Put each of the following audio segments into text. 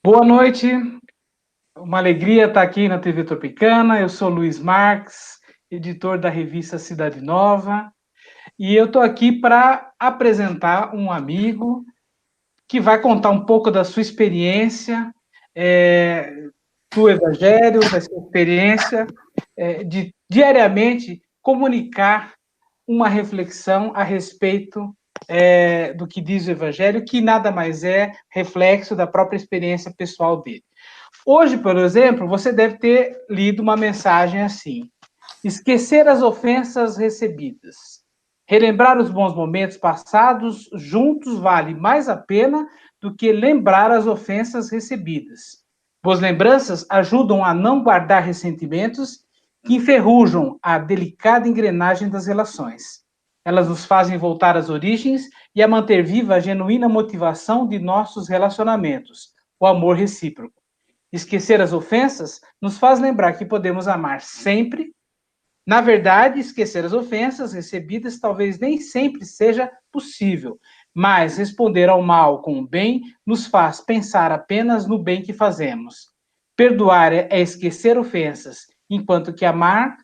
Boa noite, uma alegria estar aqui na TV Tropicana. Eu sou Luiz Marques, editor da revista Cidade Nova, e eu estou aqui para apresentar um amigo que vai contar um pouco da sua experiência do Evangelho, da sua experiência de diariamente comunicar uma reflexão a respeito do que diz o Evangelho, que nada mais é reflexo da própria experiência pessoal dele. Hoje, por exemplo, você deve ter lido uma mensagem assim: esquecer as ofensas recebidas. Relembrar os bons momentos passados juntos vale mais a pena do que lembrar as ofensas recebidas. Boas lembranças ajudam a não guardar ressentimentos que enferrujam a delicada engrenagem das relações. Elas nos fazem voltar às origens e a manter viva a genuína motivação de nossos relacionamentos, o amor recíproco. Esquecer as ofensas nos faz lembrar que podemos amar sempre. Na verdade, esquecer as ofensas recebidas talvez nem sempre seja possível, mas responder ao mal com o bem nos faz pensar apenas no bem que fazemos. Perdoar é esquecer ofensas, enquanto que amar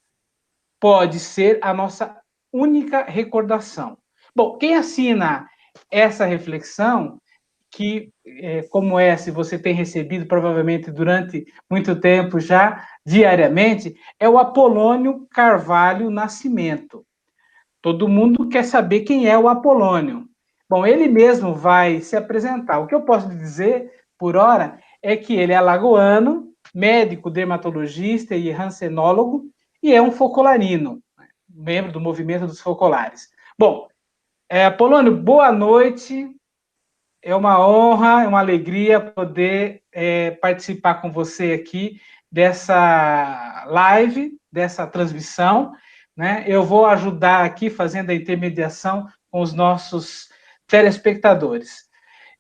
pode ser a nossa única recordação. Bom, quem assina essa reflexão que, como essa você tem recebido provavelmente durante muito tempo já, diariamente, é o Apolônio Carvalho Nascimento. Todo mundo quer saber quem é o Apolônio. Bom, ele mesmo vai se apresentar. O que eu posso dizer, por hora, é que ele é alagoano, médico dermatologista e rancenólogo, e é um focolarino, membro do movimento dos focolares. Bom, Apolônio, boa noite. É uma honra, é uma alegria poder participar com você aqui dessa live, dessa transmissão, né? Eu vou ajudar aqui fazendo a intermediação com os nossos telespectadores.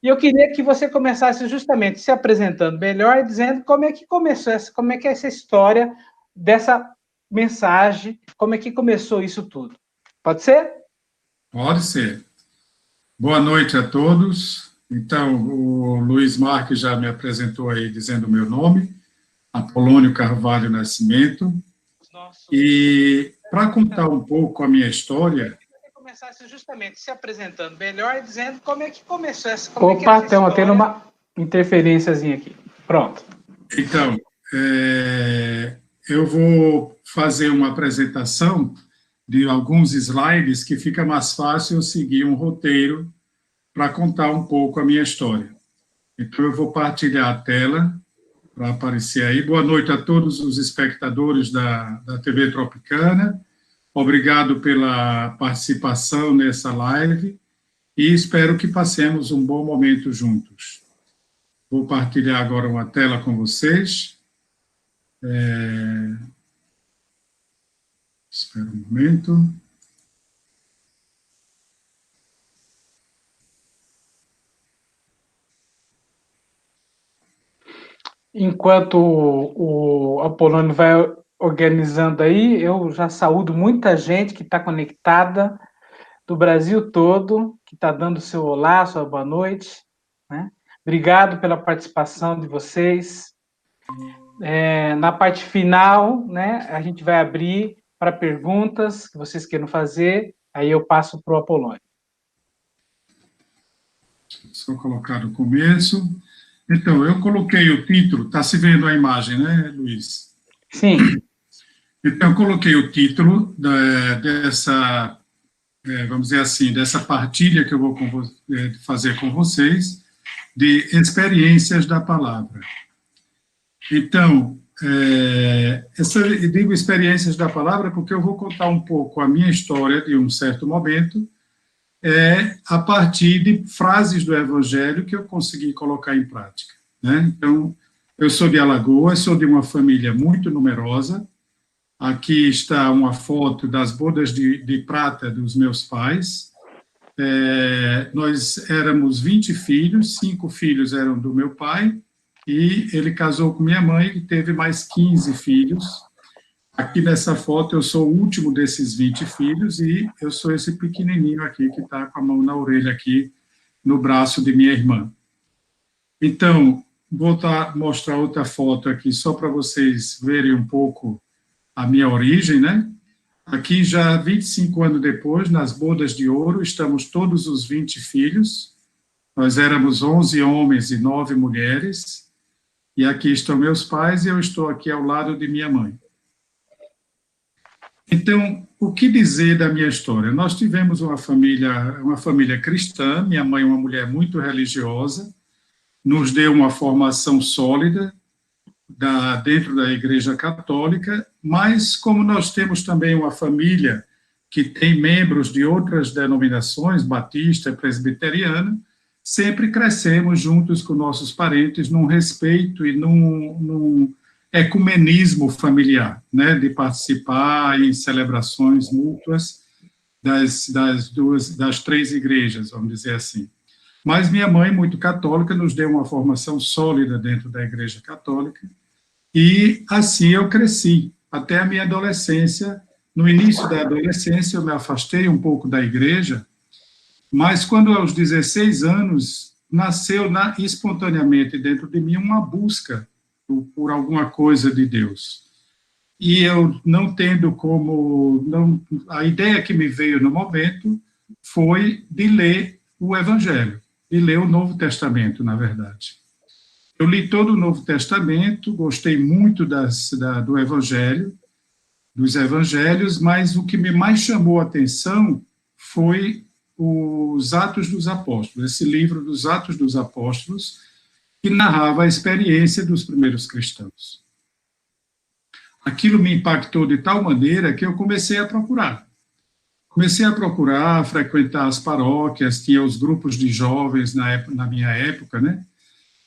E eu queria que você começasse justamente se apresentando melhor e dizendo como é que começou como é que é essa história dessa mensagem, como é que começou isso tudo. Pode ser? Pode ser. Boa noite a todos. Então, o Luiz Marques já me apresentou aí dizendo o meu nome, Apolônio Carvalho Nascimento. E para contar um pouco a minha história... Começasse justamente se apresentando melhor e dizendo como é que começou essa... Opa, estamos tendo uma interferênciazinha aqui. Pronto. Então, eu vou fazer uma apresentação de alguns slides que fica mais fácil eu seguir um roteiro para contar um pouco a minha história. Então, eu vou partilhar a tela para aparecer aí. Boa noite a todos os espectadores da TV Tropicana. Obrigado pela participação nessa live e espero que passemos um bom momento juntos. Vou partilhar agora uma tela com vocês. Espera um momento. Enquanto o Apolônio vai organizando aí, eu já saúdo muita gente que está conectada do Brasil todo, que está dando seu olá, sua boa noite, né? Obrigado pela participação de vocês. Na parte final, né, a gente vai abrir para perguntas que vocês queiram fazer, aí eu passo para o Apolônio. Só colocar no começo. Então, eu coloquei o título, está se vendo a imagem, né, Luiz? Sim. Então, eu coloquei o título dessa, vamos dizer assim, dessa partilha que eu vou fazer com vocês, de experiências da palavra. Então, eu digo experiências da palavra porque eu vou contar um pouco a minha história de um certo momento, a partir de frases do Evangelho que eu consegui colocar em prática, né? Então, eu sou de Alagoas, sou de uma família muito numerosa. Aqui está uma foto das bodas de prata dos meus pais. Nós éramos 20 filhos, 5 filhos eram do meu pai, e ele casou com minha mãe e teve mais 15 filhos. Aqui nessa foto eu sou o último desses 20 filhos e eu sou esse pequenininho aqui que está com a mão na orelha aqui, no braço de minha irmã. Então, vou mostrar outra foto aqui, só para vocês verem um pouco a minha origem, né? Aqui, já 25 anos depois, nas bodas de ouro, estamos todos os 20 filhos. Nós éramos 11 homens e 9 mulheres. E aqui estão meus pais e eu estou aqui ao lado de minha mãe. Então, o que dizer da minha história? Nós tivemos uma família cristã, minha mãe é uma mulher muito religiosa, nos deu uma formação sólida dentro da Igreja Católica, mas como nós temos também uma família que tem membros de outras denominações, batista, presbiteriana, sempre crescemos juntos com nossos parentes num respeito e num ecumenismo familiar, né, de participar em celebrações mútuas das três igrejas, vamos dizer assim. Mas minha mãe, muito católica, nos deu uma formação sólida dentro da Igreja Católica, e assim eu cresci, até a minha adolescência. No início da adolescência, eu me afastei um pouco da igreja, mas quando aos 16 anos, nasceu espontaneamente dentro de mim uma busca por alguma coisa de Deus. E eu não tendo a ideia que me veio no momento foi de ler o Evangelho, de ler o Novo Testamento, na verdade. Eu li todo o Novo Testamento, gostei muito do Evangelho, dos Evangelhos, mas o que me mais chamou a atenção foi os Atos dos Apóstolos, esse livro dos Atos dos Apóstolos, que narrava a experiência dos primeiros cristãos. Aquilo me impactou de tal maneira que eu comecei a procurar. Comecei a procurar, frequentar as paróquias, tinha os grupos de jovens na minha época, né?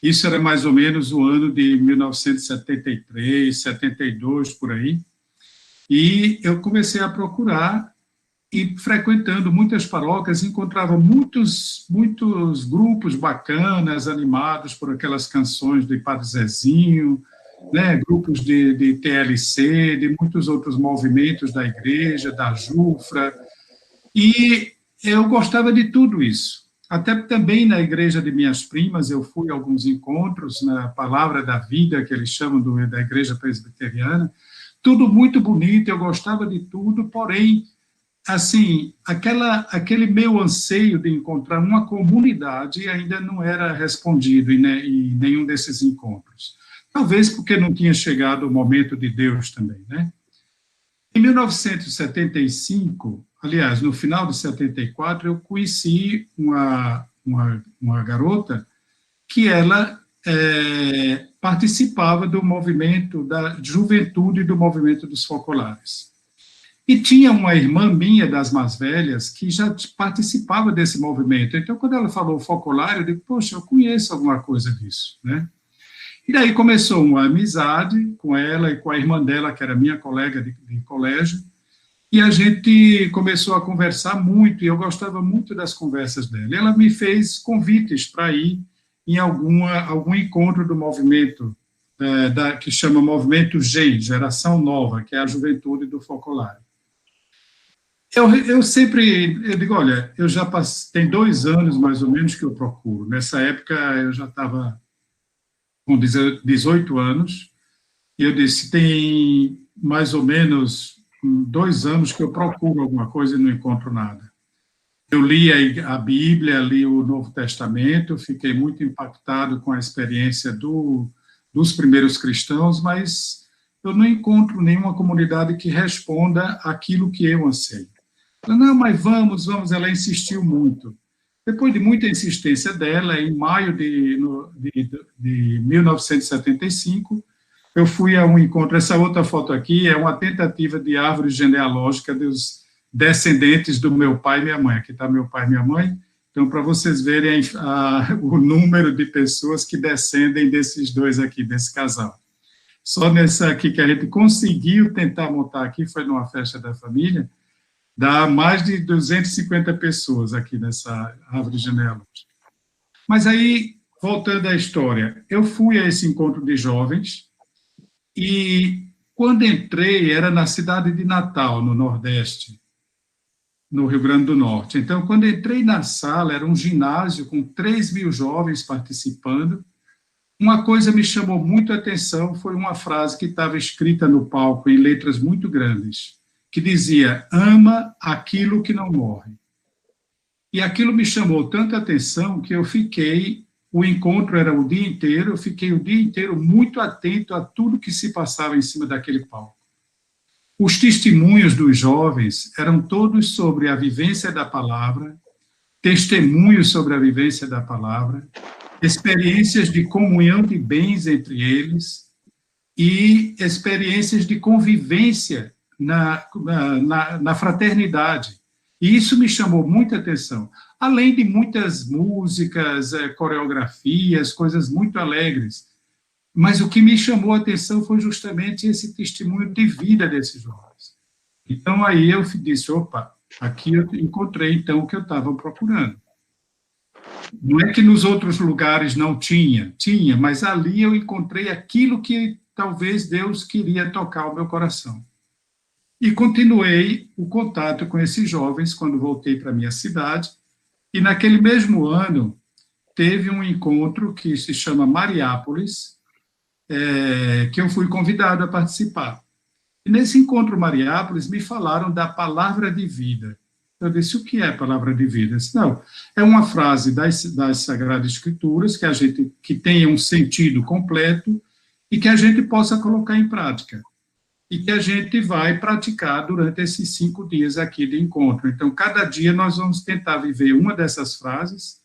Isso era mais ou menos o ano de 1973, 72, por aí. E eu comecei a procurar e, frequentando muitas paróquias, encontrava muitos grupos bacanas, animados por aquelas canções de Padre Zezinho, né, grupos de TLC, de muitos outros movimentos da igreja, da Jufra, e eu gostava de tudo isso. Até também na igreja de minhas primas, eu fui a alguns encontros, na Palavra da Vida, que eles chamam da igreja presbiteriana, tudo muito bonito, eu gostava de tudo, porém, assim, aquele meu anseio de encontrar uma comunidade ainda não era respondido em nenhum desses encontros. Talvez porque não tinha chegado o momento de Deus também, né? Em 1975, aliás, no final de 74, eu conheci uma garota que ela participava do movimento da juventude do movimento dos focolares. E tinha uma irmã minha, das mais velhas, que já participava desse movimento. Então, quando ela falou focolar, eu digo, poxa, eu conheço alguma coisa disso, né? E daí começou uma amizade com ela e com a irmã dela, que era minha colega de colégio, e a gente começou a conversar muito, e eu gostava muito das conversas dela. E ela me fez convites para ir em algum encontro do movimento, que chama Movimento GEM, Geração Nova, que é a juventude do focolário. Eu digo, olha, eu já tem 2 anos, mais ou menos, que eu procuro. Nessa época, eu já estava com 18 anos, e eu disse, tem mais ou menos 2 anos que eu procuro alguma coisa e não encontro nada. Eu li a Bíblia, li o Novo Testamento, fiquei muito impactado com a experiência dos primeiros cristãos, mas eu não encontro nenhuma comunidade que responda aquilo que eu anseio. Não, mas vamos, ela insistiu muito. Depois de muita insistência dela, em maio de 1975, eu fui a um encontro. Essa outra foto aqui é uma tentativa de árvore genealógica dos descendentes do meu pai e minha mãe. Aqui está meu pai e minha mãe. Então, para vocês verem o número de pessoas que descendem desses dois aqui, desse casal. Só nessa aqui que a gente conseguiu tentar montar aqui, foi numa festa da família, dá mais de 250 pessoas aqui nessa árvore genealógica. Mas aí, voltando à história, eu fui a esse encontro de jovens e, quando entrei, era na cidade de Natal, no Nordeste, no Rio Grande do Norte. Então, quando entrei na sala, era um ginásio com 3.000 jovens participando, Uma coisa me chamou muito a atenção, foi uma frase que estava escrita no palco em letras muito grandes, que dizia: ama aquilo que não morre. E aquilo me chamou tanta atenção que eu fiquei, o encontro era o dia inteiro, eu fiquei o dia inteiro muito atento a tudo que se passava em cima daquele palco. Os testemunhos dos jovens eram todos sobre a vivência da palavra, testemunhos sobre a vivência da palavra, experiências de comunhão de bens entre eles e experiências de convivência na fraternidade. E isso me chamou muita atenção, além de muitas músicas, coreografias, coisas muito alegres. Mas o que me chamou a atenção foi justamente esse testemunho de vida desses jovens. Então, aí eu disse, opa, aqui eu encontrei, então, o que eu estava procurando. Não é que nos outros lugares não tinha, mas ali eu encontrei aquilo que talvez Deus queria tocar o meu coração. E continuei o contato com esses jovens quando voltei para a minha cidade, e naquele mesmo ano teve um encontro que se chama Mariápolis, que eu fui convidado a participar. E nesse encontro Mariápolis me falaram da palavra de vida. Eu disse, o que é palavra de vida? Eu disse, não, é uma frase das Sagradas Escrituras que tenha um sentido completo e que a gente possa colocar em prática. E que a gente vai praticar durante esses 5 dias aqui de encontro. Então, cada dia nós vamos tentar viver uma dessas frases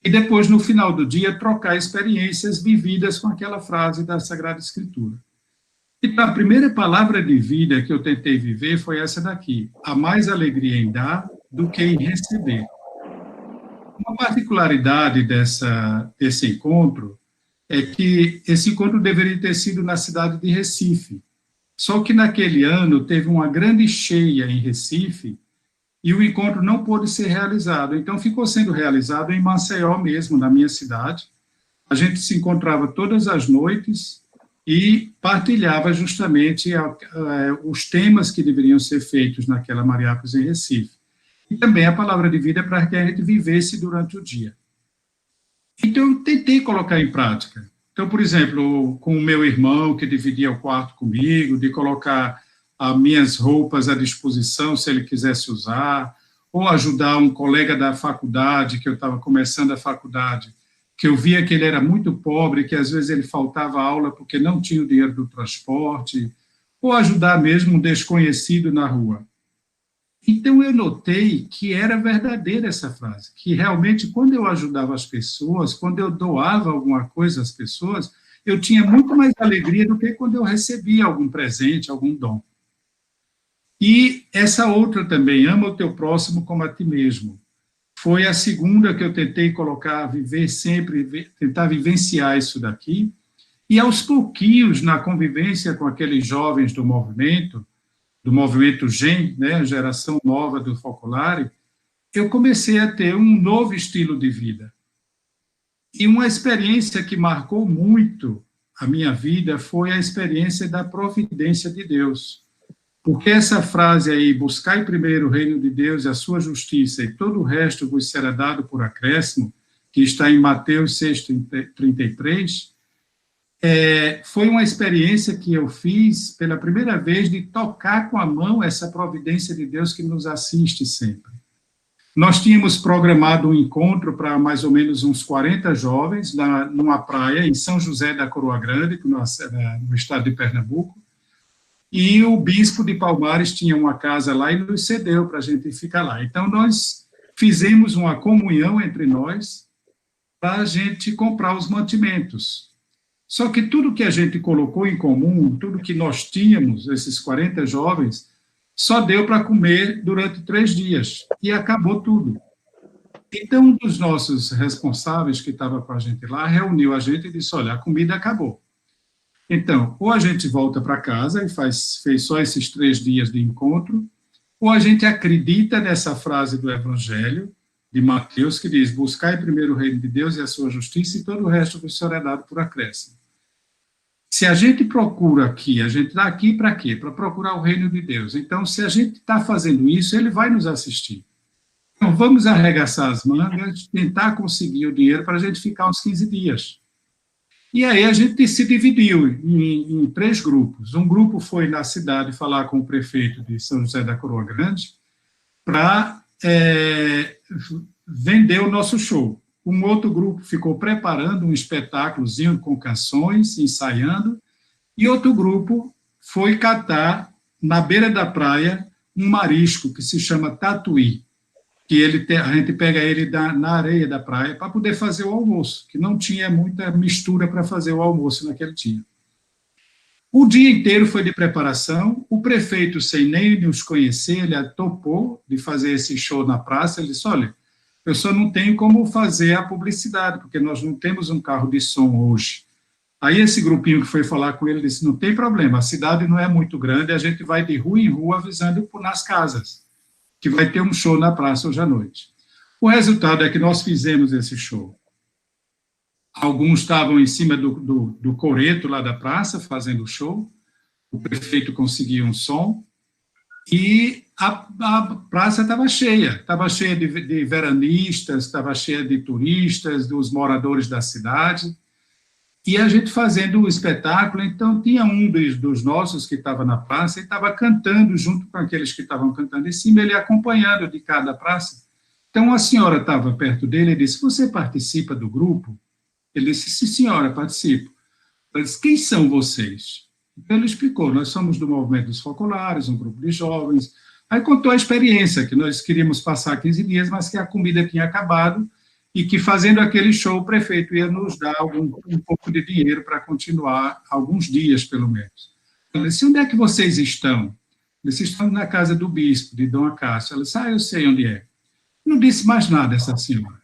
e depois, no final do dia, trocar experiências vividas com aquela frase da Sagrada Escritura. Então, a primeira palavra de vida que eu tentei viver foi essa daqui: há mais alegria em dar do que em receber. Uma particularidade desse encontro é que esse encontro deveria ter sido na cidade de Recife. Só que naquele ano teve uma grande cheia em Recife e o encontro não pôde ser realizado. Então, ficou sendo realizado em Maceió mesmo, na minha cidade. A gente se encontrava todas as noites e partilhava justamente os temas que deveriam ser feitos naquela Mariápolis em Recife. E também a palavra de vida para que a gente vivesse durante o dia. Então, eu tentei colocar em prática. Então, por exemplo, com o meu irmão, que dividia o quarto comigo, de colocar as minhas roupas à disposição, se ele quisesse usar, ou ajudar um colega da faculdade, que eu estava começando a faculdade, que eu via que ele era muito pobre, que às vezes ele faltava aula porque não tinha o dinheiro do transporte, ou ajudar mesmo um desconhecido na rua. Então, eu notei que era verdadeira essa frase, que realmente, quando eu ajudava as pessoas, quando eu doava alguma coisa às pessoas, eu tinha muito mais alegria do que quando eu recebia algum presente, algum dom. E essa outra também, ama o teu próximo como a ti mesmo. Foi a segunda que eu tentei colocar, viver sempre, tentar vivenciar isso daqui. E aos pouquinhos, na convivência com aqueles jovens do movimento GEM, né, a geração nova do Focolare, eu comecei a ter um novo estilo de vida. E uma experiência que marcou muito a minha vida foi a experiência da providência de Deus. Porque essa frase aí, buscai primeiro o reino de Deus e a sua justiça, e todo o resto vos será dado por acréscimo, que está em Mateus 6,33, foi uma experiência que eu fiz pela primeira vez de tocar com a mão essa providência de Deus que nos assiste sempre. Nós tínhamos programado um encontro para mais ou menos uns 40 jovens numa praia em São José da Coroa Grande, no estado de Pernambuco, e o bispo de Palmares tinha uma casa lá e nos cedeu para a gente ficar lá. Então, nós fizemos uma comunhão entre nós para a gente comprar os mantimentos. Só que tudo que a gente colocou em comum, tudo que nós tínhamos, esses 40 jovens, só deu para comer durante 3 dias, e acabou tudo. Então, um dos nossos responsáveis, que estava com a gente lá, reuniu a gente e disse, olha, a comida acabou. Então, ou a gente volta para casa e fez só esses 3 dias de encontro, ou a gente acredita nessa frase do Evangelho, de Mateus, que diz, buscai primeiro o reino de Deus e a sua justiça, e todo o resto vos será dado por acréscimo. Se a gente procura aqui, a gente está aqui para quê? Para procurar o reino de Deus. Então, se a gente está fazendo isso, ele vai nos assistir. Então, vamos arregaçar as mangas, tentar conseguir o dinheiro para a gente ficar uns 15 dias. E aí a gente se dividiu em 3 grupos. Um grupo foi na cidade falar com o prefeito de São José da Coroa Grande para vender o nosso show. Um outro grupo ficou preparando um espetáculozinho com canções, ensaiando, e outro grupo foi catar, na beira da praia, um marisco que se chama tatuí, que a gente pega ele na areia da praia para poder fazer o almoço, que não tinha muita mistura para fazer o almoço naquele dia. O dia inteiro foi de preparação, o prefeito, sem nem nos conhecer, ele topou de fazer esse show na praça, ele disse, olha, eu só não tenho como fazer a publicidade, porque nós não temos um carro de som hoje. Aí esse grupinho que foi falar com ele disse, não tem problema, a cidade não é muito grande, a gente vai de rua em rua avisando nas casas, que vai ter um show na praça hoje à noite. O resultado é que nós fizemos esse show. Alguns estavam em cima do coreto lá da praça, fazendo o show, o prefeito conseguiu um som, e a praça estava cheia de veranistas, estava cheia de turistas, dos moradores da cidade, e a gente fazendo o espetáculo, então tinha um dos nossos que estava na praça e estava cantando junto com aqueles que estavam cantando em cima, ele acompanhando de cada praça. Então a senhora estava perto dele e disse, você participa do grupo? Ele disse, sim senhora, participo. Ela disse, quem são vocês? Então ele explicou, nós somos do Movimento dos Focolares, um grupo de jovens. Aí contou a experiência, que nós queríamos passar 15 dias, mas que a comida tinha acabado, e que fazendo aquele show o prefeito ia nos dar um pouco de dinheiro para continuar alguns dias, pelo menos. Ela disse, onde é que vocês estão? Eles estão na casa do bispo, de Dom Acácio. Ela disse, eu sei onde é. Não disse mais nada essa senhora.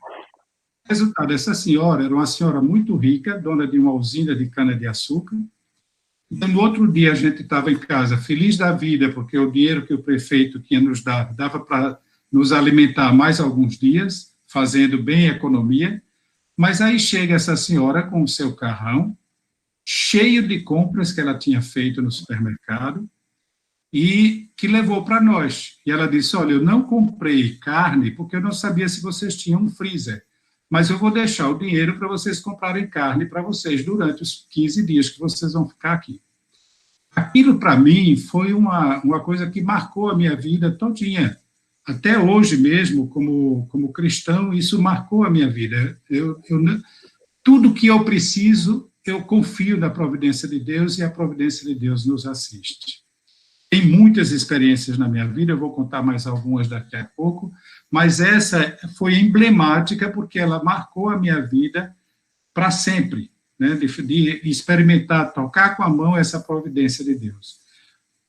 O resultado, essa senhora era uma senhora muito rica, dona de uma usina de cana-de-açúcar. Então, no outro dia, a gente estava em casa, feliz da vida, porque o dinheiro que o prefeito tinha nos dado dava para nos alimentar mais alguns dias, fazendo bem a economia, mas aí chega essa senhora com o seu carrão, cheio de compras que ela tinha feito no supermercado, e que levou para nós. E ela disse, olha, eu não comprei carne, porque eu não sabia se vocês tinham um freezer, mas eu vou deixar o dinheiro para vocês comprarem carne para vocês durante os 15 dias que vocês vão ficar aqui. Aquilo, para mim, foi uma coisa que marcou a minha vida todinha. Até hoje mesmo, como cristão, isso marcou a minha vida. Tudo que eu preciso, eu confio na providência de Deus e a providência de Deus nos assiste. Tem muitas experiências na minha vida, eu vou contar mais algumas daqui a pouco, mas essa foi emblemática porque ela marcou a minha vida para sempre, né? De experimentar, tocar com a mão essa providência de Deus.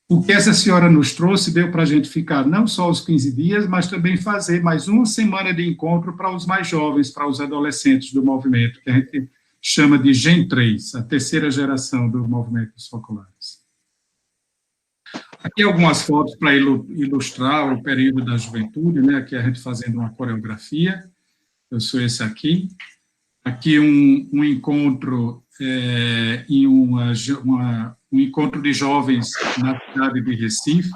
O que essa senhora nos trouxe deu para a gente ficar não só os 15 dias, mas também fazer mais uma semana de encontro para os mais jovens, para os adolescentes do movimento, que a gente chama de Gen 3, a terceira geração do movimento dos focolares. Aqui algumas fotos para ilustrar o período da juventude, né? Aqui a gente fazendo uma coreografia, eu sou esse aqui. Aqui um encontro em um encontro de jovens na cidade de Recife.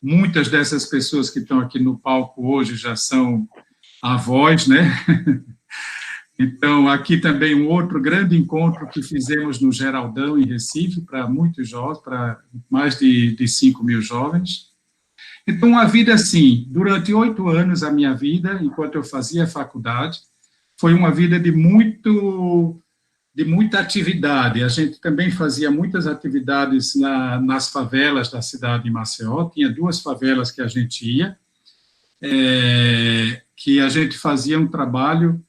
Muitas dessas pessoas que estão aqui no palco hoje já são avós, né? Então, aqui também um outro grande encontro que fizemos no Geraldão, em Recife, para muitos jovens, para mais de 5 mil jovens. Então, uma vida assim, durante 8 anos, a minha vida, enquanto eu fazia faculdade, foi uma vida de muita atividade. A gente também fazia muitas atividades nas favelas da cidade de Maceió. Tinha 2 favelas que a gente ia, que a gente fazia um trabalho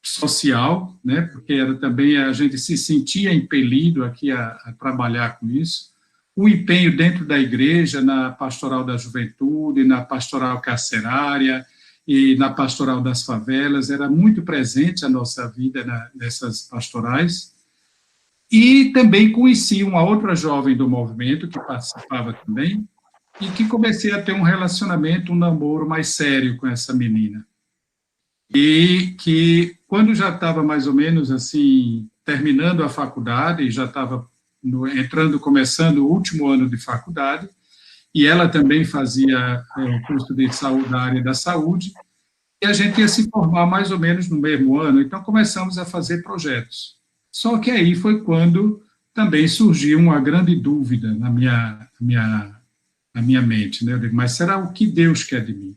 social, né, porque também a gente se sentia impelido aqui a trabalhar com isso. O empenho dentro da igreja, na pastoral da juventude, na pastoral carcerária, e na pastoral das favelas, era muito presente a nossa vida nessas pastorais. E também conheci uma outra jovem do movimento, que participava também, e que comecei a ter um relacionamento, um namoro mais sério com essa menina. E que, quando já estava mais ou menos assim, terminando a faculdade, já estava começando o último ano de faculdade, e ela também fazia o curso de saúde, da área da saúde, e a gente ia se formar mais ou menos no mesmo ano, então começamos a fazer projetos. Só que aí foi quando também surgiu uma grande dúvida na minha mente, né? Eu digo, mas será o que Deus quer de mim?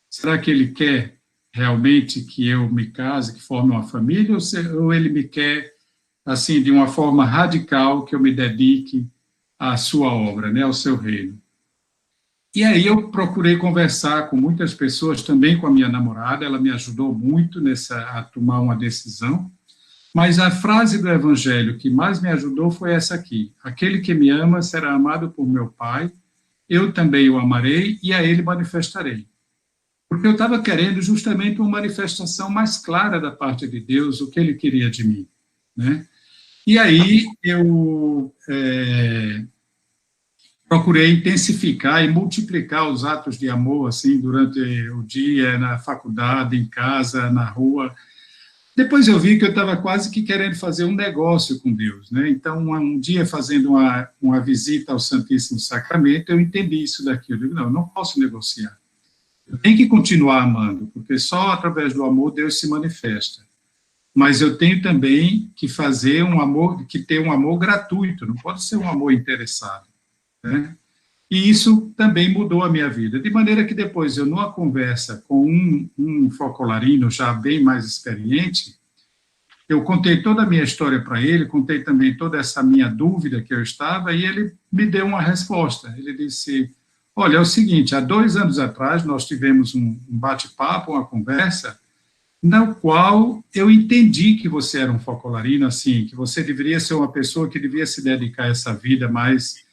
Será que Ele quer realmente que eu me case, que forme uma família, ou Ele me quer, assim, de uma forma radical, que eu me dedique à sua obra, né? Ao seu reino? E aí eu procurei conversar com muitas pessoas, também com a minha namorada, ela me ajudou muito a tomar uma decisão, mas a frase do Evangelho que mais me ajudou foi essa aqui: aquele que me ama será amado por meu Pai, eu também o amarei e a ele manifestarei. Porque eu estava querendo justamente uma manifestação mais clara da parte de Deus, o que ele queria de mim, né? E aí eu procurei intensificar e multiplicar os atos de amor, assim, durante o dia, na faculdade, em casa, na rua. Depois eu vi que eu estava quase que querendo fazer um negócio com Deus, né? Então, um dia, fazendo uma visita ao Santíssimo Sacramento, eu entendi isso daqui. Eu digo, não, eu não posso negociar. Eu tenho que continuar amando, porque só através do amor Deus se manifesta. Mas eu tenho também que fazer um amor, que ter um amor gratuito, não pode ser um amor interessado, né? E isso também mudou a minha vida, de maneira que depois eu, numa conversa com um focolarino já bem mais experiente, eu contei toda a minha história para ele, contei também toda essa minha dúvida que eu estava, e ele me deu uma resposta. Ele disse, olha, é o seguinte, há 2 anos atrás nós tivemos um bate-papo, uma conversa, na qual eu entendi que você era um focolarino, assim, que você deveria ser uma pessoa que devia se dedicar a essa vida mais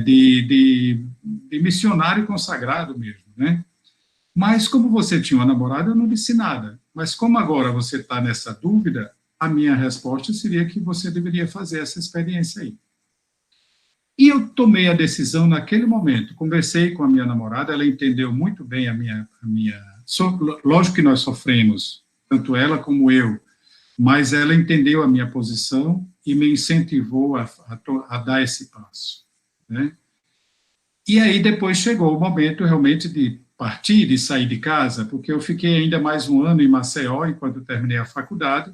de missionário consagrado mesmo, né? Mas como você tinha uma namorada, eu não disse nada. Mas como agora você está nessa dúvida, a minha resposta seria que você deveria fazer essa experiência aí. E eu tomei a decisão naquele momento. Conversei com a minha namorada, ela entendeu muito bem lógico que nós sofremos, tanto ela como eu, mas ela entendeu a minha posição e me incentivou a dar esse passo, né? E aí depois chegou o momento realmente de partir, de sair de casa, porque eu fiquei ainda mais 1 ano em Maceió, enquanto terminei a faculdade,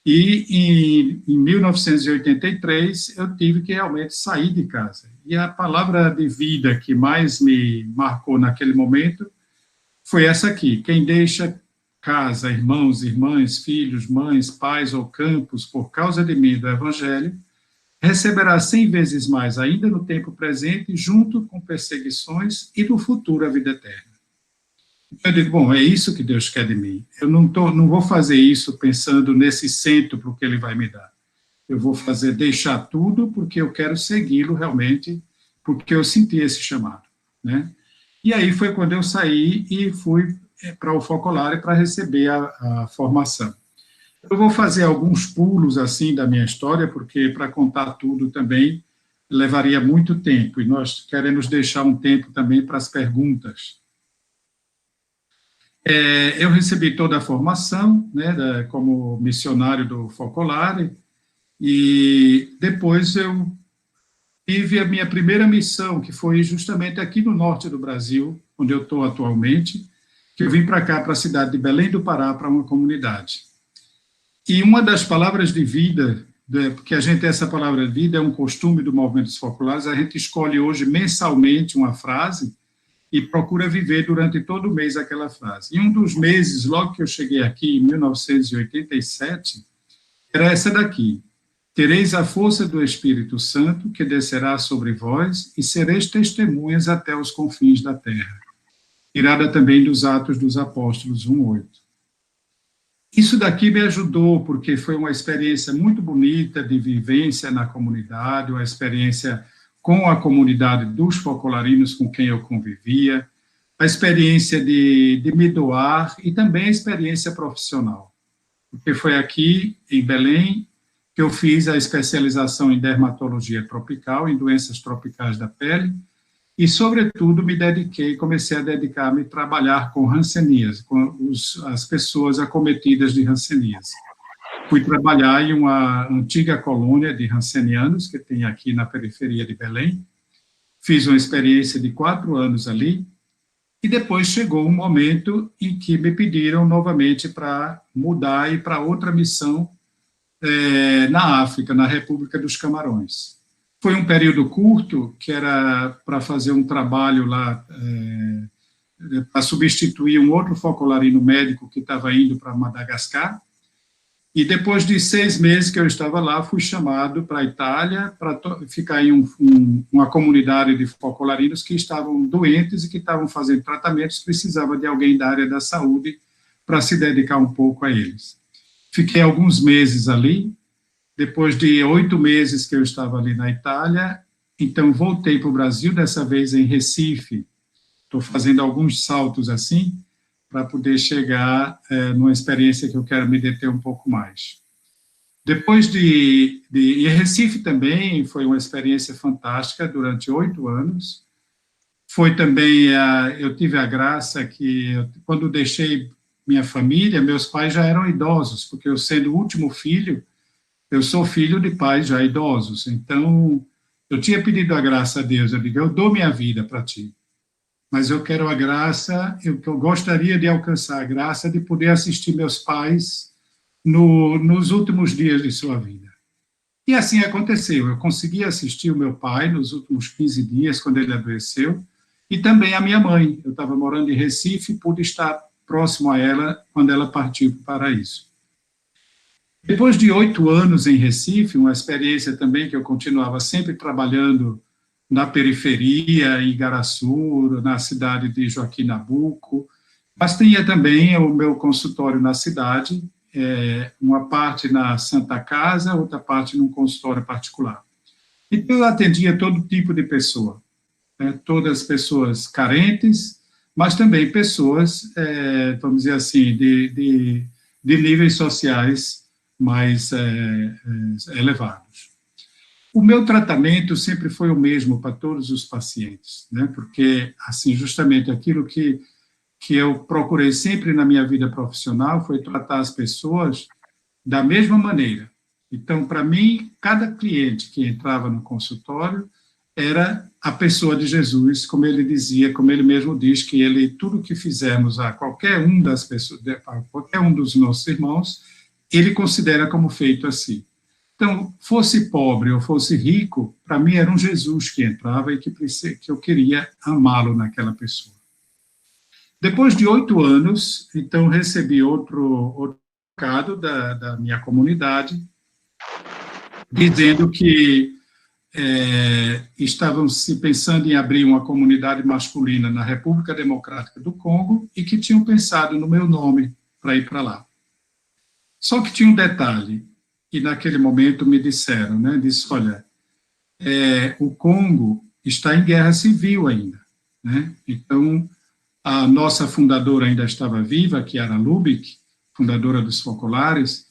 e em 1983 eu tive que realmente sair de casa. E a palavra de vida que mais me marcou naquele momento foi essa aqui: quem deixa casa, irmãos, irmãs, filhos, mães, pais ou campos por causa de mim do Evangelho, receberá 100 vezes mais ainda no tempo presente, junto com perseguições e no futuro a vida eterna. Eu digo, bom, é isso que Deus quer de mim. Eu não vou fazer isso pensando nesse cêntuplo que Ele vai me dar. Eu vou deixar tudo porque eu quero segui-lo realmente, porque eu senti esse chamado, né? E aí foi quando eu saí e fui para o Focolare para receber a formação. Eu vou fazer alguns pulos, assim, da minha história, porque para contar tudo também levaria muito tempo, e nós queremos deixar um tempo também para as perguntas. Eu recebi toda a formação, né, como missionário do Focolare, e depois eu tive a minha primeira missão, que foi justamente aqui no norte do Brasil, onde eu estou atualmente, que eu vim para cá, para a cidade de Belém do Pará, para uma comunidade. E uma das palavras de vida, porque a gente tem essa palavra de vida, é um costume do movimento dos focolares, a gente escolhe hoje mensalmente uma frase e procura viver durante todo o mês aquela frase. E um dos meses, logo que eu cheguei aqui, em 1987, era essa daqui: tereis a força do Espírito Santo, que descerá sobre vós, e sereis testemunhas até os confins da terra. Tirada também dos Atos dos Apóstolos 1:8. Isso daqui me ajudou, porque foi uma experiência muito bonita de vivência na comunidade, uma experiência com a comunidade dos focolarinos com quem eu convivia, a experiência de me doar e também a experiência profissional. Porque foi aqui, em Belém, que eu fiz a especialização em dermatologia tropical, em doenças tropicais da pele, e, sobretudo, comecei a dedicar-me a trabalhar com hanseníase, com as pessoas acometidas de hanseníase. Fui trabalhar em uma antiga colônia de hansenianos, que tem aqui na periferia de Belém. Fiz uma experiência de 4 anos ali, e depois chegou um momento em que me pediram novamente para mudar e para outra missão, na África, na República dos Camarões. Foi um período curto, que era para fazer um trabalho lá, para substituir um outro focolarino médico que estava indo para Madagascar, e depois de 6 meses que eu estava lá, fui chamado para a Itália, para ficar em uma comunidade de focolarinos que estavam doentes e que estavam fazendo tratamentos, precisava de alguém da área da saúde para se dedicar um pouco a eles. Fiquei alguns meses ali, depois de 8 meses que eu estava ali na Itália, então voltei para o Brasil, dessa vez em Recife. Estou fazendo alguns saltos assim, para poder chegar numa experiência que eu quero me deter um pouco mais. Depois e Recife também foi uma experiência fantástica durante 8 anos. Foi também, eu tive a graça que, quando deixei minha família, meus pais já eram idosos, porque eu sendo o último filho, eu sou filho de pais já idosos, então eu tinha pedido a graça a Deus, eu digo, eu dou minha vida para ti, mas eu quero a graça, eu gostaria de alcançar a graça de poder assistir meus pais nos últimos dias de sua vida. E assim aconteceu, eu consegui assistir o meu pai nos últimos 15 dias, quando ele adoeceu, e também a minha mãe. Eu estava morando em Recife e pude estar próximo a ela quando ela partiu para o paraíso. Depois de 8 anos em Recife, uma experiência também que eu continuava sempre trabalhando na periferia, em Igaraçu, na cidade de Joaquim Nabuco, mas tinha também o meu consultório na cidade, uma parte na Santa Casa, outra parte num consultório particular. Então, eu atendia todo tipo de pessoa, todas as pessoas carentes, mas também pessoas, vamos dizer assim, de níveis sociais mais elevados. O meu tratamento sempre foi o mesmo para todos os pacientes, né? Porque, assim, justamente aquilo que eu procurei sempre na minha vida profissional foi tratar as pessoas da mesma maneira. Então, para mim, cada cliente que entrava no consultório era a pessoa de Jesus, como ele dizia, como ele mesmo diz, que ele, tudo que fizermos a qualquer um das pessoas, a qualquer um dos nossos irmãos, ele considera como feito assim. Então, fosse pobre ou fosse rico, para mim era um Jesus que entrava e que eu queria amá-lo naquela pessoa. Depois de 8 anos, então, recebi outro recado da minha comunidade, dizendo que estavam se pensando em abrir uma comunidade masculina na República Democrática do Congo e que tinham pensado no meu nome para ir para lá. Só que tinha um detalhe, e naquele momento me disseram, né, disse, olha, o Congo está em guerra civil ainda, né, então a nossa fundadora ainda estava viva, Chiara Lubich, fundadora dos Focolares,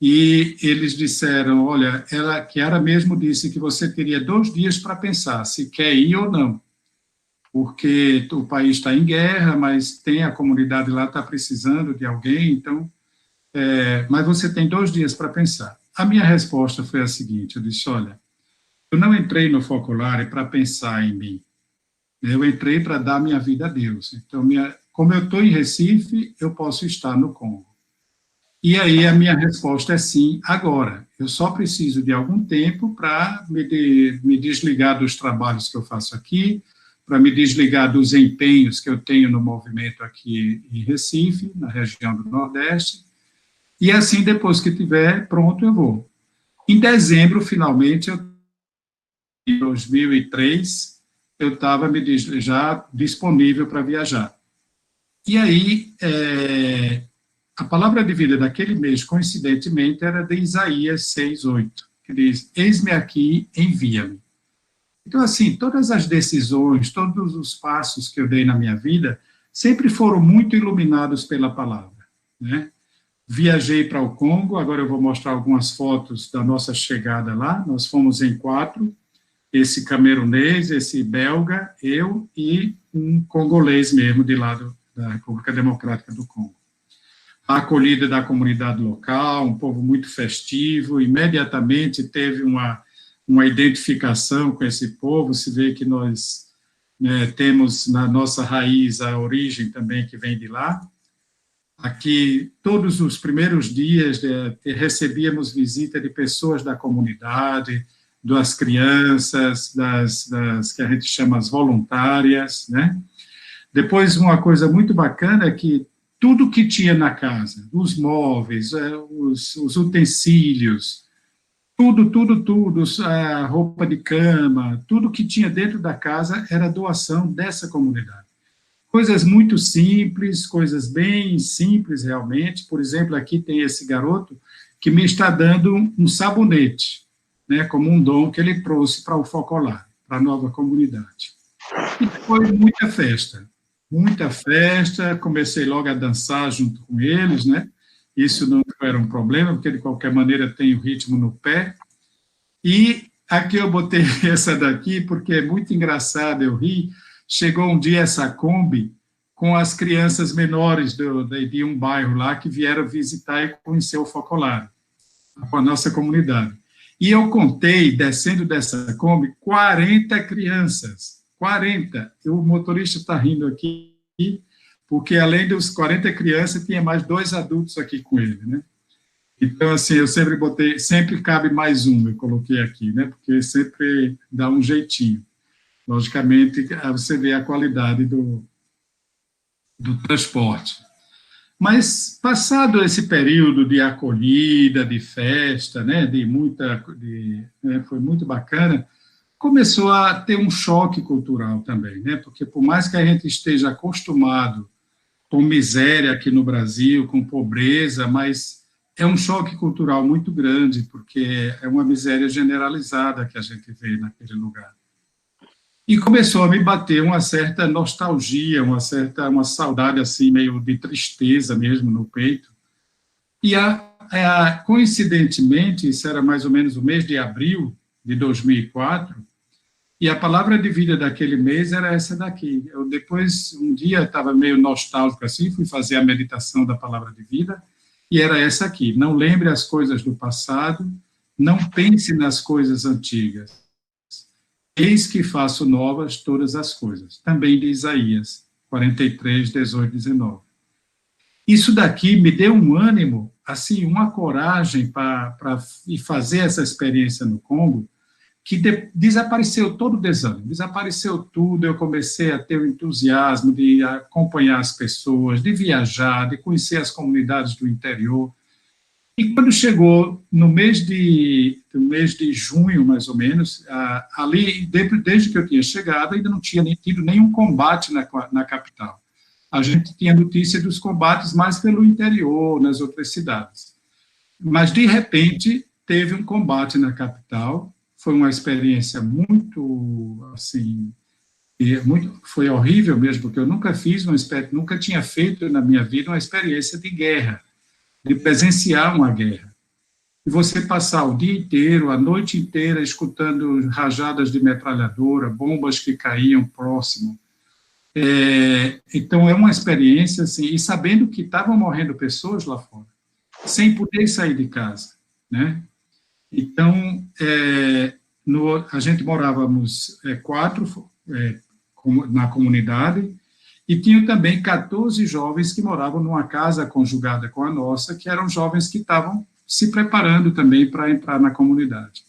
e eles disseram, olha, Chiara mesmo disse que você teria 2 dias para pensar se quer ir ou não, porque o país está em guerra, mas a comunidade lá está precisando de alguém, então, mas você tem 2 dias para pensar. A minha resposta foi a seguinte, eu disse, olha, eu não entrei no Focolare para pensar em mim, eu entrei para dar minha vida a Deus, então, como eu estou em Recife, eu posso estar no Congo. E aí a minha resposta é sim, agora. Eu só preciso de algum tempo para me desligar dos trabalhos que eu faço aqui, para me desligar dos empenhos que eu tenho no movimento aqui em Recife, na região do Nordeste, e assim, depois que estiver pronto, eu vou. Em dezembro, finalmente, em 2003, eu estava já disponível para viajar. E aí, a palavra de vida daquele mês, coincidentemente, era de Isaías 6:8, que diz, eis-me aqui, envia-me. Então, assim, todas as decisões, todos os passos que eu dei na minha vida, sempre foram muito iluminados pela palavra, né? Viajei para o Congo, agora eu vou mostrar algumas fotos da nossa chegada lá, nós fomos em 4, esse camerunês, esse belga, eu e um congolês mesmo, de lá da República Democrática do Congo. A acolhida da comunidade local, um povo muito festivo, imediatamente teve uma identificação com esse povo, se vê que nós temos na nossa raiz a origem também que vem de lá. Aqui, todos os primeiros dias, recebíamos visita de pessoas da comunidade, das crianças, das que a gente chama as voluntárias, né? Depois, uma coisa muito bacana é que tudo que tinha na casa, os móveis, os utensílios, tudo, a roupa de cama, tudo que tinha dentro da casa era doação dessa comunidade. Coisas muito simples, coisas bem simples realmente. Por exemplo, aqui tem esse garoto que me está dando um sabonete, né, como um dom que ele trouxe para o Focolar, para a nova comunidade. E foi muita festa, comecei logo a dançar junto com eles, né, isso não era um problema, porque de qualquer maneira tem o ritmo no pé. E aqui eu botei essa daqui, porque é muito engraçado, eu ri. Chegou um dia essa Kombi com as crianças menores de um bairro lá que vieram visitar e conhecer o Focolar, com a nossa comunidade. E eu contei, descendo dessa Kombi, 40 crianças, 40. O motorista está rindo aqui, porque além dos 40 crianças, tinha mais 2 adultos aqui com ele, né? Então, assim, eu sempre botei, sempre cabe mais um, eu coloquei aqui, né? Porque sempre dá um jeitinho. Logicamente, você vê a qualidade do transporte. Mas, passado esse período de acolhida, de festa, né, foi muito bacana, começou a ter um choque cultural também, né? Porque, por mais que a gente esteja acostumado com miséria aqui no Brasil, com pobreza, mas é um choque cultural muito grande, porque é uma miséria generalizada que a gente vê naquele lugar. E começou a me bater uma certa nostalgia, uma saudade assim, meio de tristeza mesmo no peito. E, coincidentemente, isso era mais ou menos o mês de abril de 2004, e a palavra de vida daquele mês era essa daqui. Eu depois, um dia, estava meio nostálgico assim, fui fazer a meditação da palavra de vida, e era essa aqui: não lembre as coisas do passado, não pense nas coisas antigas. Eis que faço novas todas as coisas. Também de Isaías 43, 18, 19. Isso daqui me deu um ânimo, assim, uma coragem para fazer essa experiência no Congo, que desapareceu todo o desânimo, desapareceu tudo, eu comecei a ter o entusiasmo de acompanhar as pessoas, de viajar, de conhecer as comunidades do interior. E quando chegou no mês de junho, mais ou menos, ali, desde que eu tinha chegado, ainda não tinha tido nenhum combate na capital. A gente tinha notícia dos combates mais pelo interior, nas outras cidades. Mas, de repente, teve um combate na capital. Foi uma experiência muito, assim, foi horrível mesmo, porque eu nunca nunca tinha feito na minha vida uma experiência de guerra, de presenciar uma guerra. E você passar o dia inteiro, a noite inteira, escutando rajadas de metralhadora, bombas que caíam próximo. Então, é uma experiência, assim, e sabendo que estavam morrendo pessoas lá fora, sem poder sair de casa, né? Então, a gente morávamos 4 na comunidade, e tinha também 14 jovens que moravam numa casa conjugada com a nossa, que eram jovens que estavam se preparando também para entrar na comunidade.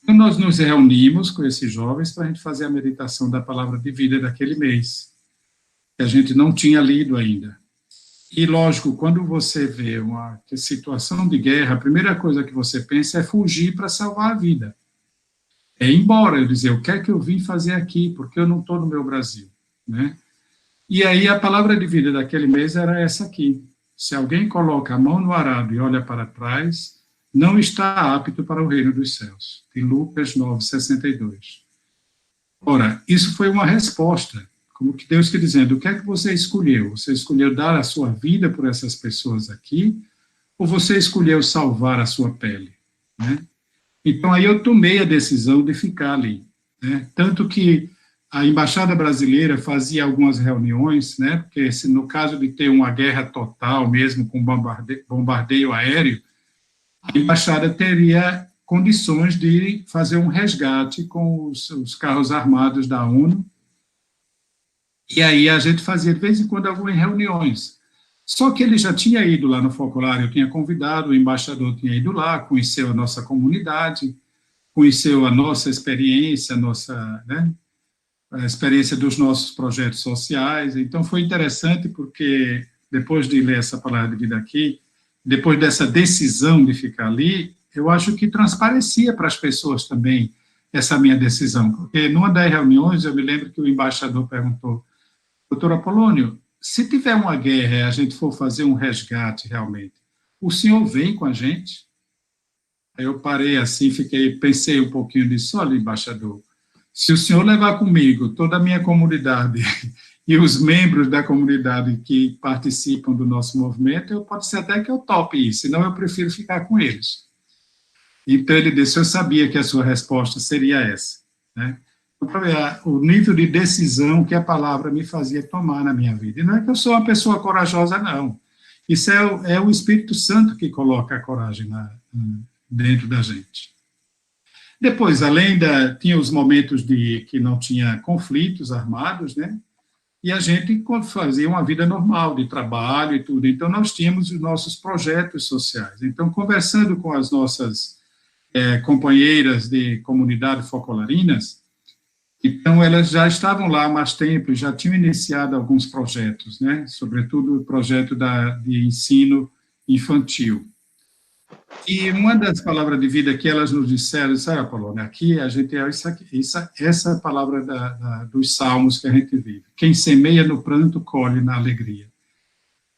Então, nós nos reunimos com esses jovens para a gente fazer a meditação da palavra de vida daquele mês, que a gente não tinha lido ainda. E, lógico, quando você vê uma situação de guerra, a primeira coisa que você pensa é fugir para salvar a vida. É ir embora, dizer, o que é que eu vim fazer aqui, porque eu não estou no meu Brasil, né? E aí a palavra de vida daquele mês era essa aqui: se alguém coloca a mão no arado e olha para trás, não está apto para o reino dos céus. De Lucas 9:62. Ora, isso foi uma resposta, como que Deus está dizendo: o que é que você escolheu? Você escolheu dar a sua vida por essas pessoas aqui, ou você escolheu salvar a sua pele, né? Então aí eu tomei a decisão de ficar ali, né? Tanto que a Embaixada Brasileira fazia algumas reuniões, né, porque no caso de ter uma guerra total, mesmo com bombardeio aéreo, a Embaixada teria condições de fazer um resgate com os carros armados da ONU, e aí a gente fazia, de vez em quando, algumas reuniões. Só que ele já tinha ido lá no Focolar, eu tinha convidado, o embaixador tinha ido lá, conheceu a nossa comunidade, conheceu a nossa experiência, né, a experiência dos nossos projetos sociais. Então, foi interessante porque, depois de ler essa palavra de vida aqui, depois dessa decisão de ficar ali, eu acho que transparecia para as pessoas também essa minha decisão, porque numa das reuniões, eu me lembro que o embaixador perguntou, doutor Apolônio, se tiver uma guerra e a gente for fazer um resgate realmente, o senhor vem com a gente? Aí eu parei assim, pensei um pouquinho disso, olha, embaixador, se o senhor levar comigo toda a minha comunidade e os membros da comunidade que participam do nosso movimento, pode ser até que eu tope isso, senão eu prefiro ficar com eles. Então ele disse, eu sabia que a sua resposta seria essa, né? O nível de decisão que a palavra me fazia tomar na minha vida. E não é que eu sou uma pessoa corajosa, não. Isso é o Espírito Santo que coloca a coragem dentro da gente. Depois, tinha os momentos que não tinha conflitos armados, né? E a gente fazia uma vida normal, de trabalho e tudo. Então, nós tínhamos os nossos projetos sociais. Então, conversando com as nossas companheiras de comunidade focolarinas, então, elas já estavam lá há mais tempo, já tinham iniciado alguns projetos, né? Sobretudo o projeto de ensino infantil. E uma das palavras de vida que elas nos disseram, sabe, Apolônia, aqui a gente essa palavra dos salmos que a gente vive. Quem semeia no pranto, colhe na alegria.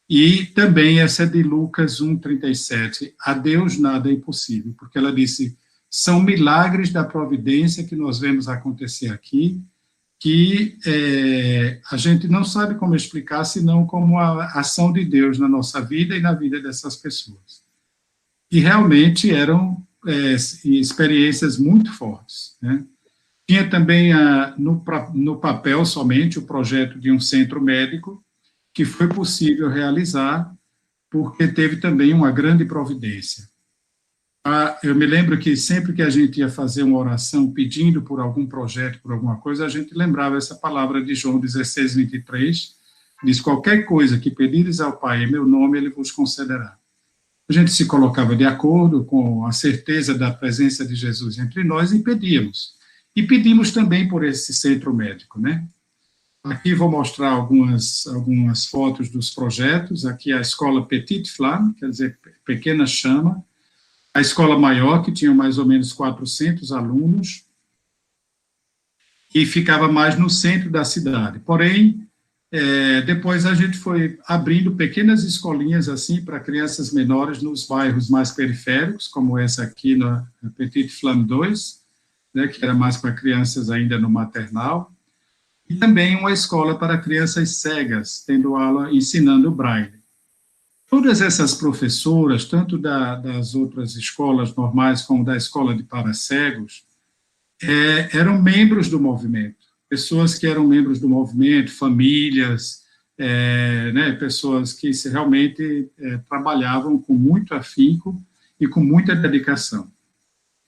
E também essa é de Lucas 1:37, a Deus nada é impossível, porque ela disse, são milagres da providência que nós vemos acontecer aqui, que a gente não sabe como explicar, senão como a ação de Deus na nossa vida e na vida dessas pessoas. E realmente eram experiências muito fortes, né? Tinha também no papel somente o projeto de um centro médico, que foi possível realizar, porque teve também uma grande providência. Eu me lembro que sempre que a gente ia fazer uma oração pedindo por algum projeto, por alguma coisa, a gente lembrava essa palavra de João 16:23, diz, qualquer coisa que pedires ao Pai em meu nome, ele vos concederá. A gente se colocava de acordo com a certeza da presença de Jesus entre nós e pedíamos. E pedimos também por esse centro médico, né? Aqui vou mostrar algumas fotos dos projetos. Aqui a escola Petite Flamme, quer dizer, pequena chama. A escola maior, que tinha mais ou menos 400 alunos, e ficava mais no centro da cidade. Porém, depois a gente foi abrindo pequenas escolinhas assim para crianças menores nos bairros mais periféricos, como essa aqui na Petite Flamme 2, né, que era mais para crianças ainda no maternal, e também uma escola para crianças cegas, tendo aula ensinando braille. Todas essas professoras, tanto das outras escolas normais como da escola de para-cegos, eram membros do movimento, pessoas que eram membros do movimento, famílias, né, pessoas que realmente trabalhavam com muito afinco e com muita dedicação.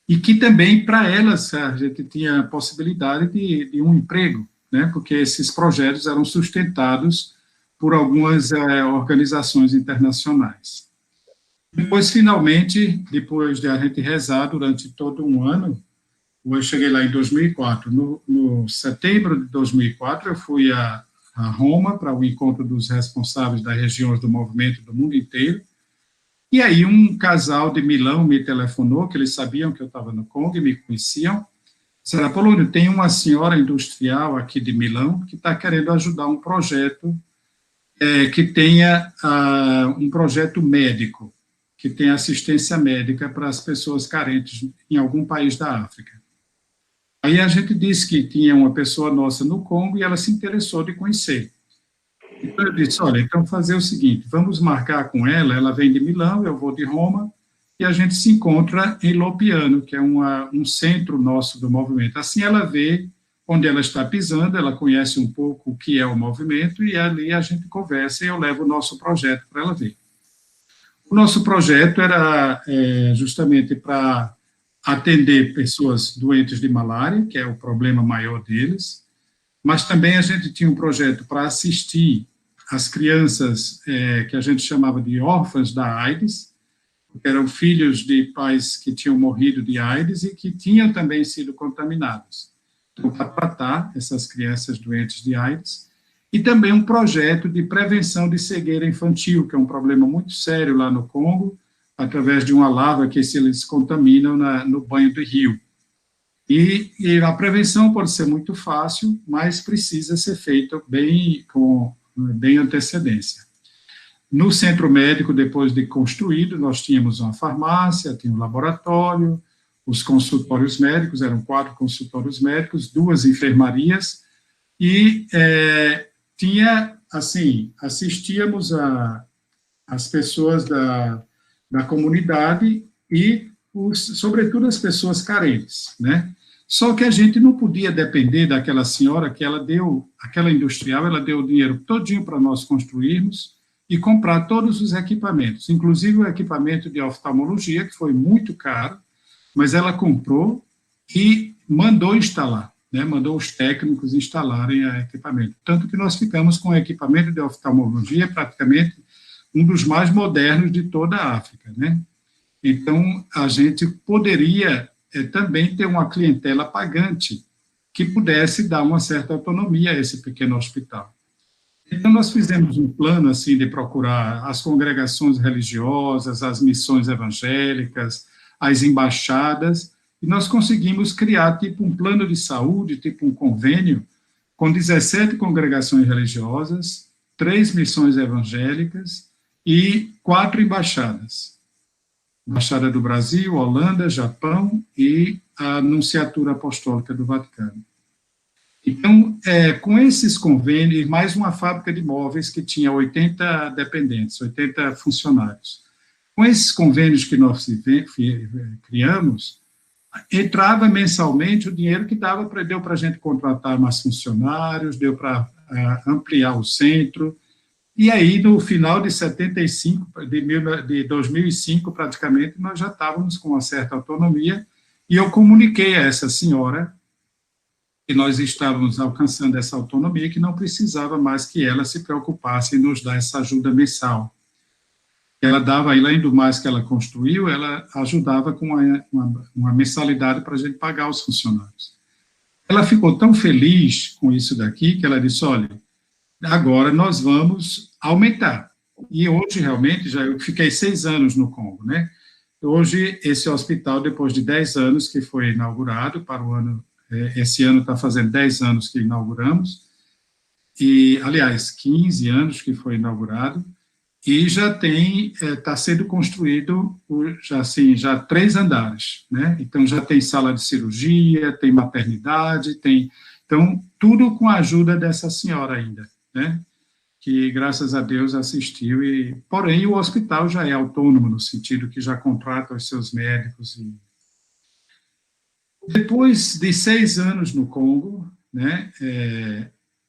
E que também, para elas, a gente tinha a possibilidade de um emprego, né, porque esses projetos eram sustentados por algumas organizações internacionais. Depois, finalmente, depois de a gente rezar durante todo um ano, eu cheguei lá em 2004. No setembro de 2004, eu fui a Roma para o encontro dos responsáveis das regiões do movimento do mundo inteiro, e aí um casal de Milão me telefonou, que eles sabiam que eu estava no Congo e me conheciam. Disseram, Apolônio, tem uma senhora industrial aqui de Milão que está querendo ajudar um projeto que tenha um projeto médico, que tenha assistência médica para as pessoas carentes em algum país da África. Aí a gente disse que tinha uma pessoa nossa no Congo e ela se interessou de conhecer. Então eu disse, olha, então fazer o seguinte, vamos marcar com ela, ela vem de Milão, eu vou de Roma, e a gente se encontra em Lopiano, que é um centro nosso do movimento. Assim ela vê onde ela está pisando, ela conhece um pouco o que é o movimento, e ali a gente conversa e eu levo o nosso projeto para ela ver. O nosso projeto era justamente para atender pessoas doentes de malária, que é o problema maior deles, mas também a gente tinha um projeto para assistir as crianças que a gente chamava de órfãs da AIDS, que eram filhos de pais que tinham morrido de AIDS e que tinham também sido contaminados. Então, para tratar essas crianças doentes de AIDS, e também um projeto de prevenção de cegueira infantil, que é um problema muito sério lá no Congo, através de uma lava que eles contaminam no banho do rio. E a prevenção pode ser muito fácil, mas precisa ser feita com bem antecedência. No centro médico, depois de construído, nós tínhamos uma farmácia, tinha um laboratório, os consultórios médicos, eram 4 consultórios médicos, 2 enfermarias, e assistíamos as pessoas da comunidade e, sobretudo, as pessoas carentes, né? Só que a gente não podia depender daquela senhora que aquela industrial, ela deu o dinheiro todinho para nós construirmos e comprar todos os equipamentos, inclusive o equipamento de oftalmologia, que foi muito caro, mas ela comprou e mandou instalar, né? Mandou os técnicos instalarem o equipamento. Tanto que nós ficamos com o equipamento de oftalmologia praticamente um dos mais modernos de toda a África, né? Então, a gente poderia também ter uma clientela pagante que pudesse dar uma certa autonomia a esse pequeno hospital. Então, nós fizemos um plano, assim, de procurar as congregações religiosas, as missões evangélicas, as embaixadas, e nós conseguimos criar, tipo, um plano de saúde, tipo um convênio, com 17 congregações religiosas, 3 missões evangélicas e 4 embaixadas. Embaixada do Brasil, Holanda, Japão e a Nunciatura Apostólica do Vaticano. Então, com esses convênios, mais uma fábrica de móveis que tinha 80 dependentes, 80 funcionários. Com esses convênios que nós criamos, entrava mensalmente o dinheiro que deu para a gente contratar mais funcionários, deu para ampliar o centro. E aí, no final de 2005, praticamente, nós já estávamos com uma certa autonomia, e eu comuniquei a essa senhora que nós estávamos alcançando essa autonomia, que não precisava mais que ela se preocupasse em nos dar essa ajuda mensal. Ela dava, além do mais que ela construiu, ela ajudava com uma mensalidade para a gente pagar os funcionários. Ela ficou tão feliz com isso daqui, que ela disse, olha, agora nós vamos aumentar. E hoje, realmente, eu fiquei 6 anos no Congo, né? Hoje, esse hospital, depois de 10 anos que foi inaugurado, esse ano está fazendo 10 anos que inauguramos, e, aliás, 15 anos que foi inaugurado, e já está sendo construído, já 3 andares, né? Então, já tem sala de cirurgia, tem maternidade, então, tudo com a ajuda dessa senhora ainda, né? Que, graças a Deus, assistiu, porém, o hospital já é autônomo, no sentido que já contrata os seus médicos. Depois de 6 anos no Congo, né,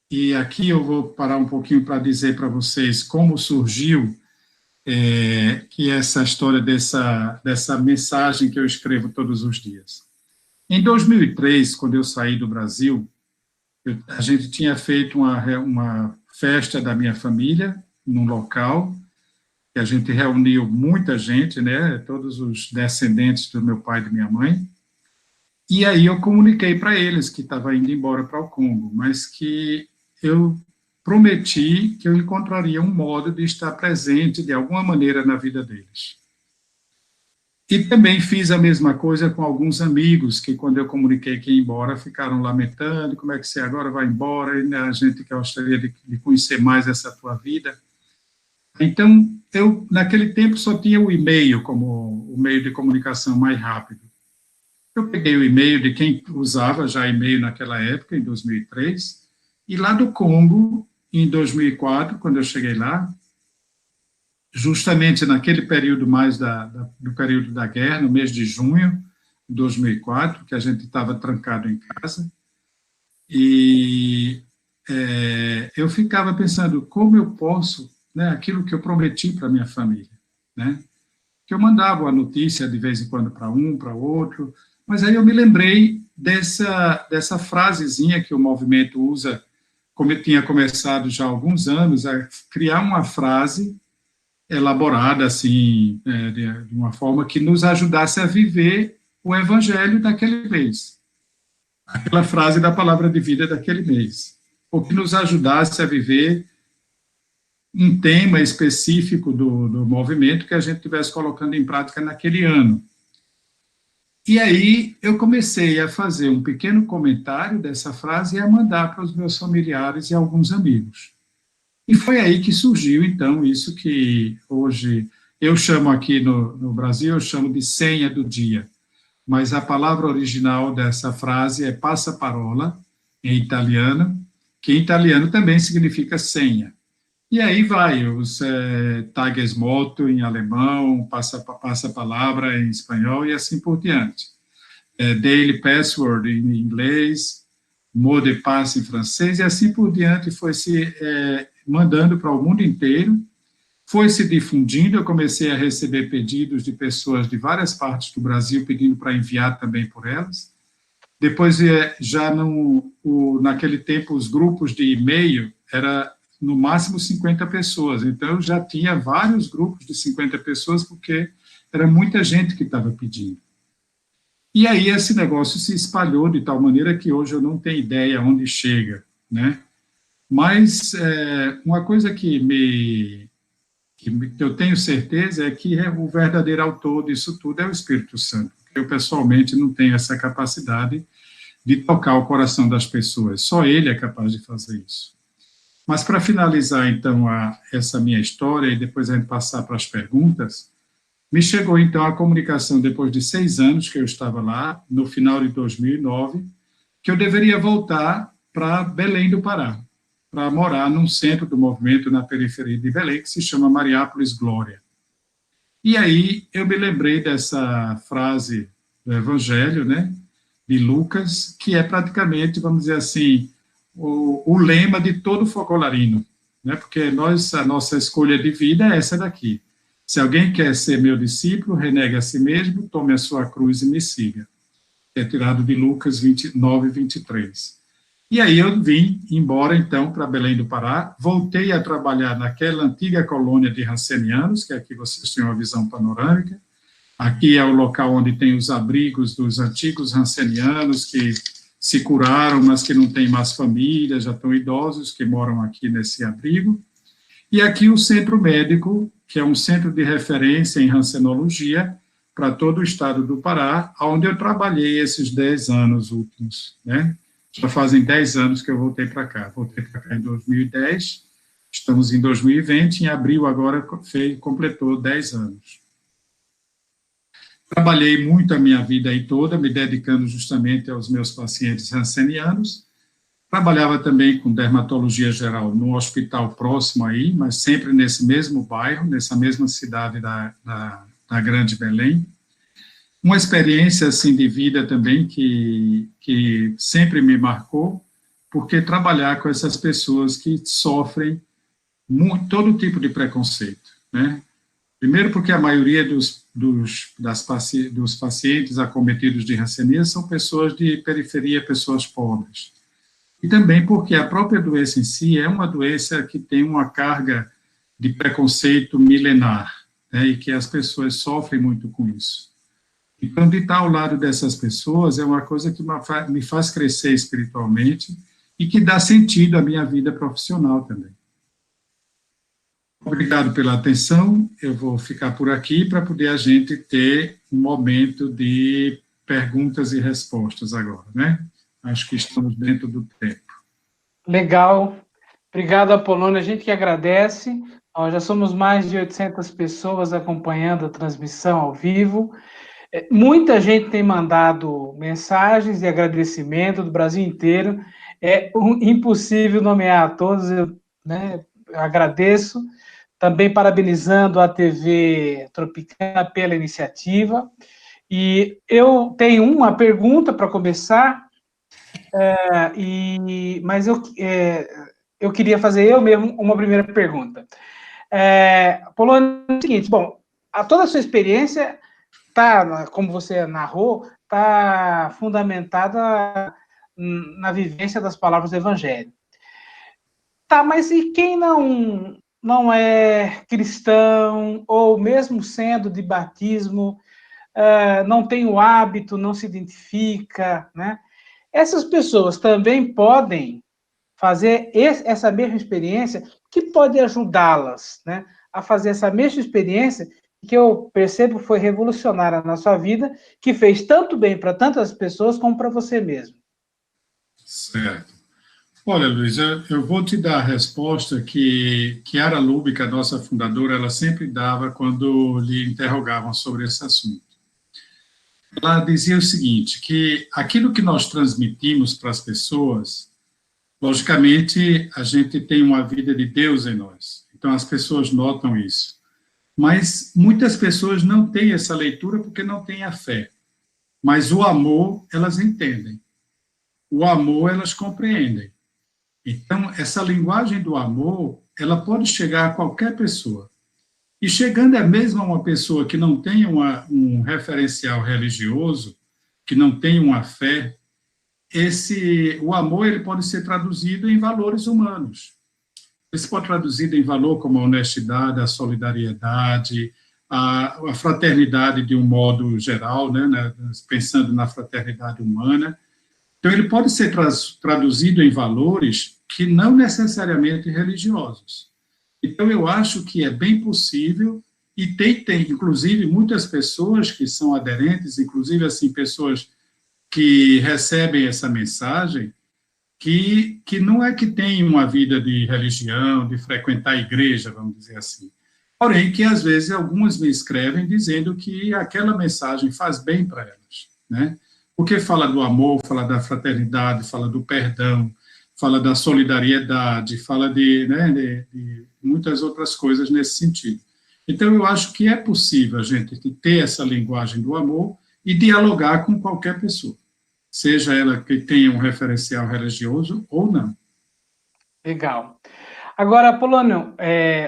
e aqui eu vou parar um pouquinho para dizer para vocês como surgiu que essa história dessa mensagem que eu escrevo todos os dias. Em 2003, quando eu saí do Brasil, a gente tinha feito uma festa da minha família, num local, que a gente reuniu muita gente, né, todos os descendentes do meu pai e da minha mãe, e aí eu comuniquei para eles que estava indo embora para o Congo, mas que eu prometi que eu encontraria um modo de estar presente de alguma maneira na vida deles. E também fiz a mesma coisa com alguns amigos que, quando eu comuniquei que ia embora, ficaram lamentando, como é que você agora vai embora, e a gente que gostaria de conhecer mais essa tua vida. Então, eu, naquele tempo, só tinha o e-mail como o meio de comunicação mais rápido. Eu peguei o e-mail de quem usava já e-mail naquela época, em 2003, e lá do Congo, em 2004, quando eu cheguei lá, justamente naquele período mais do período da guerra, no mês de junho de 2004, que a gente estava trancado em casa, e eu ficava pensando como eu posso, né, aquilo que eu prometi para minha família, né, que eu mandava a notícia de vez em quando para um, para outro, mas aí eu me lembrei dessa frasezinha que o movimento usa como eu tinha começado já há alguns anos, a criar uma frase elaborada, assim, de uma forma que nos ajudasse a viver o evangelho daquele mês. Aquela frase da palavra de vida daquele mês. Ou que nos ajudasse a viver um tema específico do movimento que a gente estivesse colocando em prática naquele ano. E aí eu comecei a fazer um pequeno comentário dessa frase e a mandar para os meus familiares e alguns amigos. E foi aí que surgiu, então, isso que hoje eu chamo aqui no Brasil, eu chamo de senha do dia. Mas a palavra original dessa frase é passaparola, em italiano, que em italiano também significa senha. E aí vai os tagesmotto em alemão, passa-palavra em espanhol e assim por diante. Daily password em inglês, mot de passe em francês, e assim por diante foi se mandando para o mundo inteiro, foi se difundindo, eu comecei a receber pedidos de pessoas de várias partes do Brasil pedindo para enviar também por elas. Depois, já naquele tempo, os grupos de e-mail era no máximo 50 pessoas, então eu já tinha vários grupos de 50 pessoas, porque era muita gente que estava pedindo. E aí esse negócio se espalhou de tal maneira que hoje eu não tenho ideia onde chega, né? Mas uma coisa que eu tenho certeza é que o verdadeiro autor disso tudo é o Espírito Santo. Eu, pessoalmente, não tenho essa capacidade de tocar o coração das pessoas. Só ele é capaz de fazer isso. Mas, para finalizar, então, essa minha história, e depois a gente passar para as perguntas, me chegou, então, a comunicação, depois de 6 anos que eu estava lá, no final de 2009, que eu deveria voltar para Belém do Pará, para morar num centro do movimento na periferia de Belém, que se chama Mariápolis Glória. E aí eu me lembrei dessa frase do Evangelho, né, de Lucas, que é praticamente, vamos dizer assim, o lema de todo focolarino, né, porque a nossa escolha de vida é essa daqui. Se alguém quer ser meu discípulo, renegue a si mesmo, tome a sua cruz e me siga. É tirado de Lucas 29, 23. E aí eu vim embora, então, para Belém do Pará, voltei a trabalhar naquela antiga colônia de rancenianos, que aqui vocês têm uma visão panorâmica. Aqui é o local onde tem os abrigos dos antigos rancenianos que se curaram, mas que não têm mais família, já estão idosos, que moram aqui nesse abrigo. E aqui o Centro Médico, que é um centro de referência em rancenologia para todo o estado do Pará, onde eu trabalhei esses 10 anos últimos, né? Já fazem 10 anos que eu voltei para cá. Voltei para cá em 2010, estamos em 2020, em abril agora completou 10 anos. Trabalhei muito a minha vida aí toda, me dedicando justamente aos meus pacientes rancenianos. Trabalhava também com dermatologia geral no hospital próximo aí, mas sempre nesse mesmo bairro, nessa mesma cidade da Grande Belém. Uma experiência assim de vida também que sempre me marcou, porque trabalhar com essas pessoas que sofrem todo tipo de preconceito, né? Primeiro porque a maioria dos pacientes acometidos de rancenia são pessoas de periferia, pessoas pobres. E também porque a própria doença em si é uma doença que tem uma carga de preconceito milenar, né, e que as pessoas sofrem muito com isso. Então, de estar ao lado dessas pessoas é uma coisa que me faz crescer espiritualmente e que dá sentido à minha vida profissional também. Obrigado pela atenção, eu vou ficar por aqui para poder a gente ter um momento de perguntas e respostas agora, né? Acho que estamos dentro do tempo. Legal. Obrigado, Apolônio. A gente que agradece. Já somos mais de 800 pessoas acompanhando a transmissão ao vivo. Muita gente tem mandado mensagens de agradecimento do Brasil inteiro. É impossível nomear a todos, né? Eu agradeço. Também parabenizando a TV Tropicana pela iniciativa. E eu tenho uma pergunta para começar, mas eu queria fazer eu mesmo uma primeira pergunta. Polônia, é o seguinte, bom, toda a sua experiência está, como você narrou, está fundamentada na vivência das palavras do Evangelho. Tá, mas e quem não é cristão, ou mesmo sendo de batismo, não tem o hábito, não se identifica, né? Essas pessoas também podem fazer essa mesma experiência, que pode ajudá-las, né, a fazer essa mesma experiência, que eu percebo foi revolucionária na sua vida, que fez tanto bem para tantas pessoas como para você mesmo. Certo. Olha, Luiz, eu vou te dar a resposta que Chiara Lubick, a nossa fundadora, ela sempre dava quando lhe interrogavam sobre esse assunto. Ela dizia o seguinte, que aquilo que nós transmitimos para as pessoas, logicamente, a gente tem uma vida de Deus em nós, então as pessoas notam isso. Mas muitas pessoas não têm essa leitura porque não têm a fé. Mas o amor, elas entendem. O amor, elas compreendem. Então, essa linguagem do amor, ela pode chegar a qualquer pessoa. E chegando mesmo a uma pessoa que não tem um referencial religioso, que não tem uma fé, o amor ele pode ser traduzido em valores humanos. Ele se pode traduzido em valor como a honestidade, a solidariedade, a fraternidade de um modo geral, né, pensando na fraternidade humana. Então, ele pode ser traduzido em valores que não necessariamente religiosos. Então, eu acho que é bem possível, e tem inclusive, muitas pessoas que são aderentes, inclusive, assim, pessoas que recebem essa mensagem, que não é que tem uma vida de religião, de frequentar a igreja, vamos dizer assim. Porém, que às vezes algumas me escrevem dizendo que aquela mensagem faz bem para elas, né? Porque fala do amor, fala da fraternidade, fala do perdão, fala da solidariedade, fala de muitas outras coisas nesse sentido. Então, eu acho que é possível a gente ter essa linguagem do amor e dialogar com qualquer pessoa, seja ela que tenha um referencial religioso ou não. Legal. Agora, Polônio,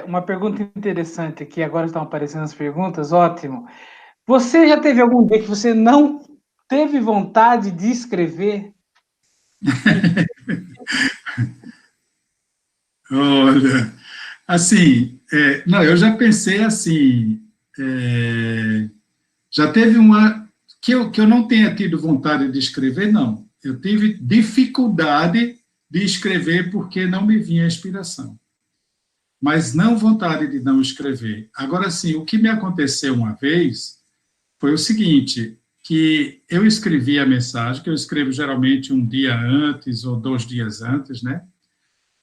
uma pergunta interessante aqui, agora estão aparecendo as perguntas, ótimo. Você já teve algum dia que você não teve vontade de escrever? Olha, assim, não, eu já pensei assim, já teve uma, que eu não tenha tido vontade de escrever, não. Eu tive dificuldade de escrever porque não me vinha a inspiração. Mas não vontade de não escrever. Agora, sim, o que me aconteceu uma vez foi o seguinte, que eu escrevi a mensagem, que eu escrevo geralmente um dia antes ou 2 dias antes, né?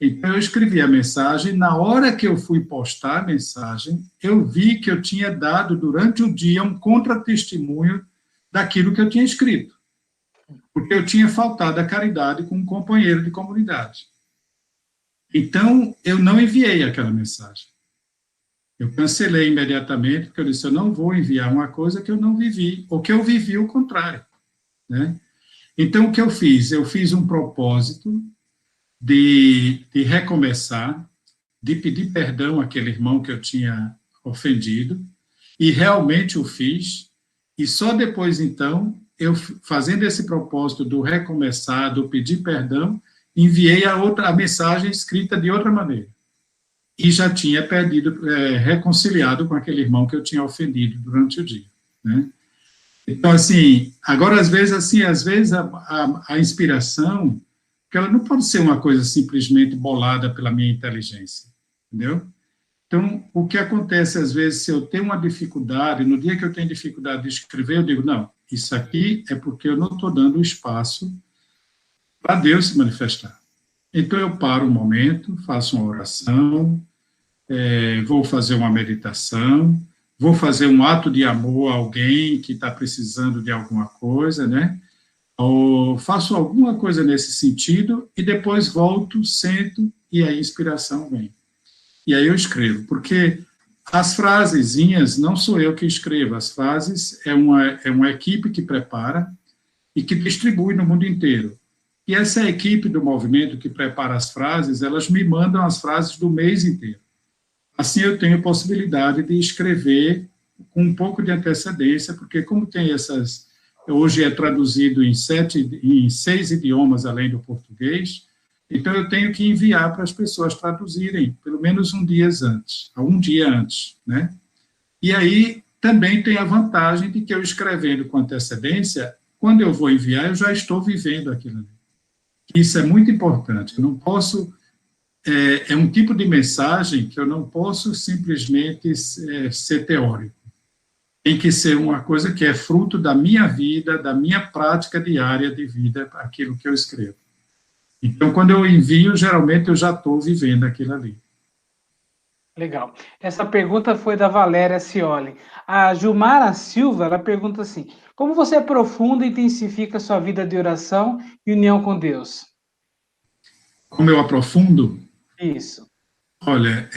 Então, eu escrevi a mensagem, na hora que eu fui postar a mensagem, eu vi que eu tinha dado, durante o dia, um contra-testemunho daquilo que eu tinha escrito, porque eu tinha faltado a caridade com um companheiro de comunidade. Então, eu não enviei aquela mensagem. Eu cancelei imediatamente, porque eu disse, eu não vou enviar uma coisa que eu não vivi, ou que eu vivi o contrário, né? Então, o que eu fiz? Eu fiz um propósito de recomeçar, de pedir perdão àquele irmão que eu tinha ofendido, e realmente o fiz, e só depois, então, eu fazendo esse propósito do recomeçar, do pedir perdão, enviei a mensagem escrita de outra maneira. E já tinha reconciliado com aquele irmão que eu tinha ofendido durante o dia, né? Então, assim, agora, às vezes a inspiração, que ela não pode ser uma coisa simplesmente bolada pela minha inteligência, entendeu? Então, o que acontece, às vezes, se eu tenho uma dificuldade, no dia que eu tenho dificuldade de escrever, eu digo, não, isso aqui é porque eu não estou dando espaço para Deus se manifestar. Então, eu paro um momento, faço uma oração, vou fazer uma meditação, vou fazer um ato de amor a alguém que está precisando de alguma coisa, né? Ou faço alguma coisa nesse sentido e depois volto, sento e a inspiração vem. E aí eu escrevo, porque as frasezinhas não sou eu que escrevo, as frases é uma equipe que prepara e que distribui no mundo inteiro. E essa equipe do movimento que prepara as frases, elas me mandam as frases do mês inteiro. Assim eu tenho possibilidade de escrever com um pouco de antecedência, porque como tem hoje é traduzido em 6 idiomas além do português, Então, eu tenho que enviar para as pessoas traduzirem, pelo menos um dia antes, né? E aí, também tem a vantagem de que eu escrevendo com antecedência, quando eu vou enviar, eu já estou vivendo aquilo ali. Isso é muito importante. Eu não posso... É um tipo de mensagem que eu não posso simplesmente ser teórico. Tem que ser uma coisa que é fruto da minha vida, da minha prática diária de vida, aquilo que eu escrevo. Então, quando eu envio, geralmente eu já estou vivendo aquilo ali. Legal. Essa pergunta foi da Valéria Cioli. A Gilmara Silva, ela pergunta assim: como você aprofunda e intensifica sua vida de oração e união com Deus? Como eu aprofundo? Isso. Olha,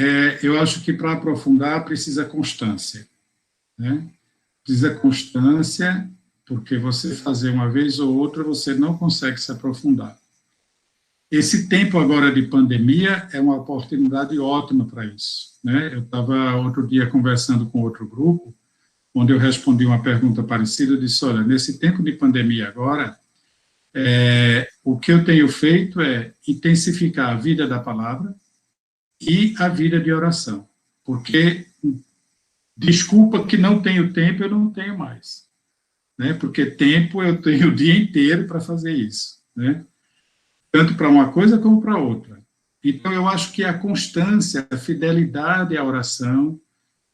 eu acho que para aprofundar precisa constância, né? Precisa constância, porque você fazer uma vez ou outra, você não consegue se aprofundar. Esse tempo agora de pandemia é uma oportunidade ótima para isso, né? Eu estava outro dia conversando com outro grupo, onde eu respondi uma pergunta parecida, eu disse, olha, nesse tempo de pandemia agora, o que eu tenho feito é intensificar a vida da palavra e a vida de oração, porque, desculpa que não tenho tempo, eu não tenho mais, né? Porque tempo eu tenho o dia inteiro para fazer isso, né? Tanto para uma coisa como para outra. Então, eu acho que a constância, a fidelidade à oração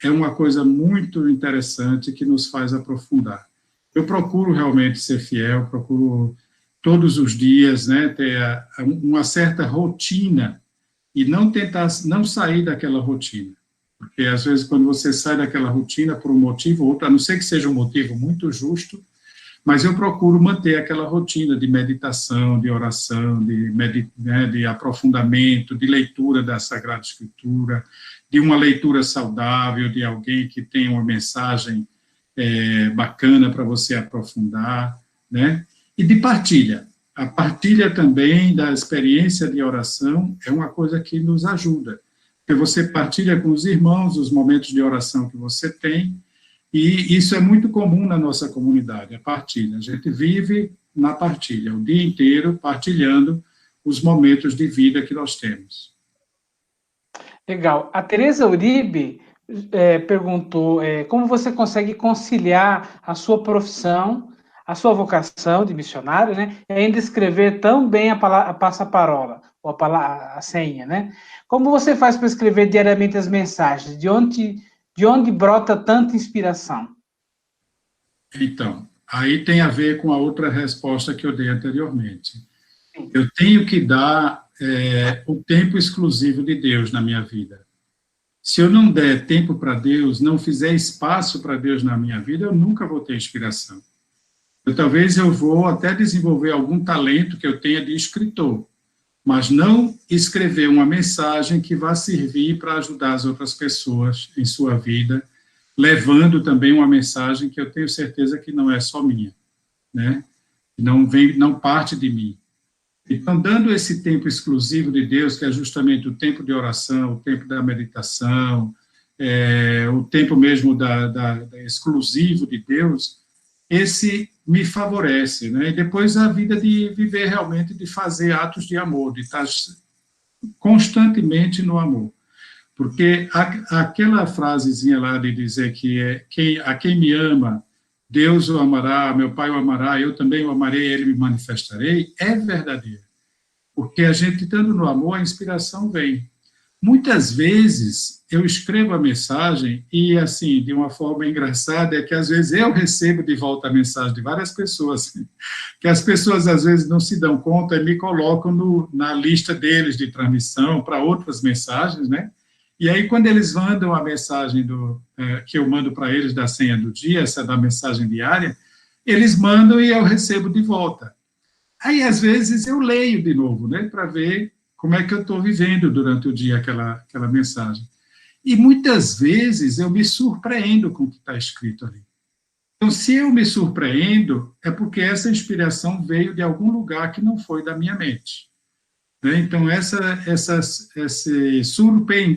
é uma coisa muito interessante que nos faz aprofundar. Eu procuro realmente ser fiel, procuro todos os dias, né, ter uma certa rotina e não tentar, não sair daquela rotina. Porque, às vezes, quando você sai daquela rotina por um motivo ou outro, a não ser que seja um motivo muito justo, mas eu procuro manter aquela rotina de meditação, de oração, de aprofundamento, de leitura da Sagrada Escritura, de uma leitura saudável, de alguém que tem uma mensagem bacana para você aprofundar, né? E de partilha. A partilha também da experiência de oração é uma coisa que nos ajuda, porque você partilha com os irmãos os momentos de oração que você tem, e isso é muito comum na nossa comunidade, a partilha. A gente vive na partilha, o dia inteiro partilhando os momentos de vida que nós temos. Legal. A Tereza Uribe perguntou como você consegue conciliar a sua profissão, a sua vocação de missionário, né, e ainda escrever tão bem a passa-parola, ou a senha, né? Como você faz para escrever diariamente as mensagens? De onde brota tanta inspiração? Então, aí tem a ver com a outra resposta que eu dei anteriormente. Eu tenho que dar o tempo exclusivo de Deus na minha vida. Se eu não der tempo para Deus, não fizer espaço para Deus na minha vida, eu nunca vou ter inspiração. Talvez eu vou até desenvolver algum talento que eu tenha de escritor, mas não escrever uma mensagem que vá servir para ajudar as outras pessoas em sua vida, levando também uma mensagem que eu tenho certeza que não é só minha, né? Não parte de mim. Então, dando esse tempo exclusivo de Deus, que é justamente o tempo de oração, o tempo da meditação, o tempo mesmo exclusivo de Deus, esse me favorece, né? E depois a vida de viver realmente, de fazer atos de amor, de estar constantemente no amor. Porque aquela frasezinha lá de dizer que a quem me ama, Deus o amará, meu Pai o amará, eu também o amarei, ele me manifestarei, é verdadeiro. Porque a gente, estando no amor, a inspiração vem. Muitas vezes eu escrevo a mensagem e, assim, de uma forma engraçada, é que às vezes eu recebo de volta a mensagem de várias pessoas, que as pessoas às vezes não se dão conta e me colocam na lista deles de transmissão para outras mensagens, né? E aí, quando eles mandam a mensagem que eu mando para eles da senha do dia, essa da mensagem diária, eles mandam e eu recebo de volta. Aí, às vezes, eu leio de novo, né, para ver como é que eu estou vivendo durante o dia aquela mensagem. E muitas vezes eu me surpreendo com o que está escrito ali. Então, se eu me surpreendo, é porque essa inspiração veio de algum lugar que não foi da minha mente. Então, esse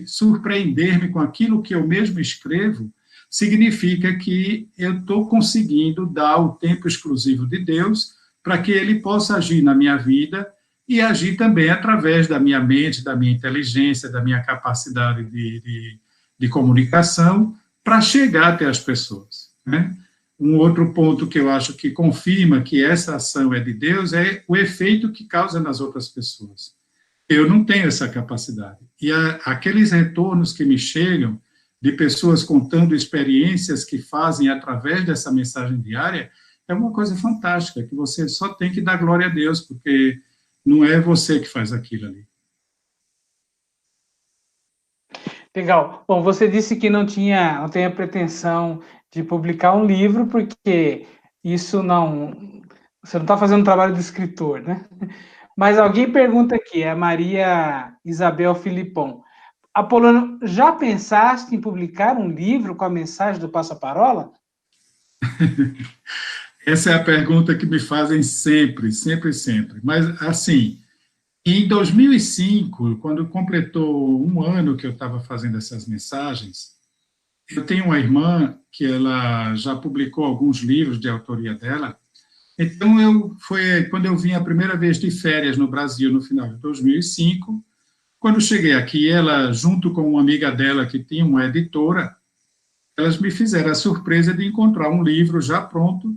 surpreender-me com aquilo que eu mesmo escrevo significa que eu estou conseguindo dar o tempo exclusivo de Deus para que Ele possa agir na minha vida e agir também através da minha mente, da minha inteligência, da minha capacidade de comunicação, para chegar até as pessoas, né? Um outro ponto que eu acho que confirma que essa ação é de Deus é o efeito que causa nas outras pessoas. Eu não tenho essa capacidade. E aqueles retornos que me chegam de pessoas contando experiências que fazem através dessa mensagem diária é uma coisa fantástica, que você só tem que dar glória a Deus, porque não é você que faz aquilo ali. Legal. Bom, você disse que não tem a pretensão de publicar um livro, porque isso não... Você não está fazendo trabalho de escritor, né? Mas alguém pergunta aqui, é a Maria Isabel Filipão. Apolônio, já pensaste em publicar um livro com a mensagem do Passaparola? Essa é a pergunta que me fazem sempre, sempre, sempre. Mas, assim, em 2005, quando completou um ano que eu estava fazendo essas mensagens, eu tenho uma irmã que ela já publicou alguns livros de autoria dela. Então, foi quando eu vim a primeira vez de férias no Brasil, no final de 2005. Quando cheguei aqui, ela, junto com uma amiga dela que tinha uma editora, elas me fizeram a surpresa de encontrar um livro já pronto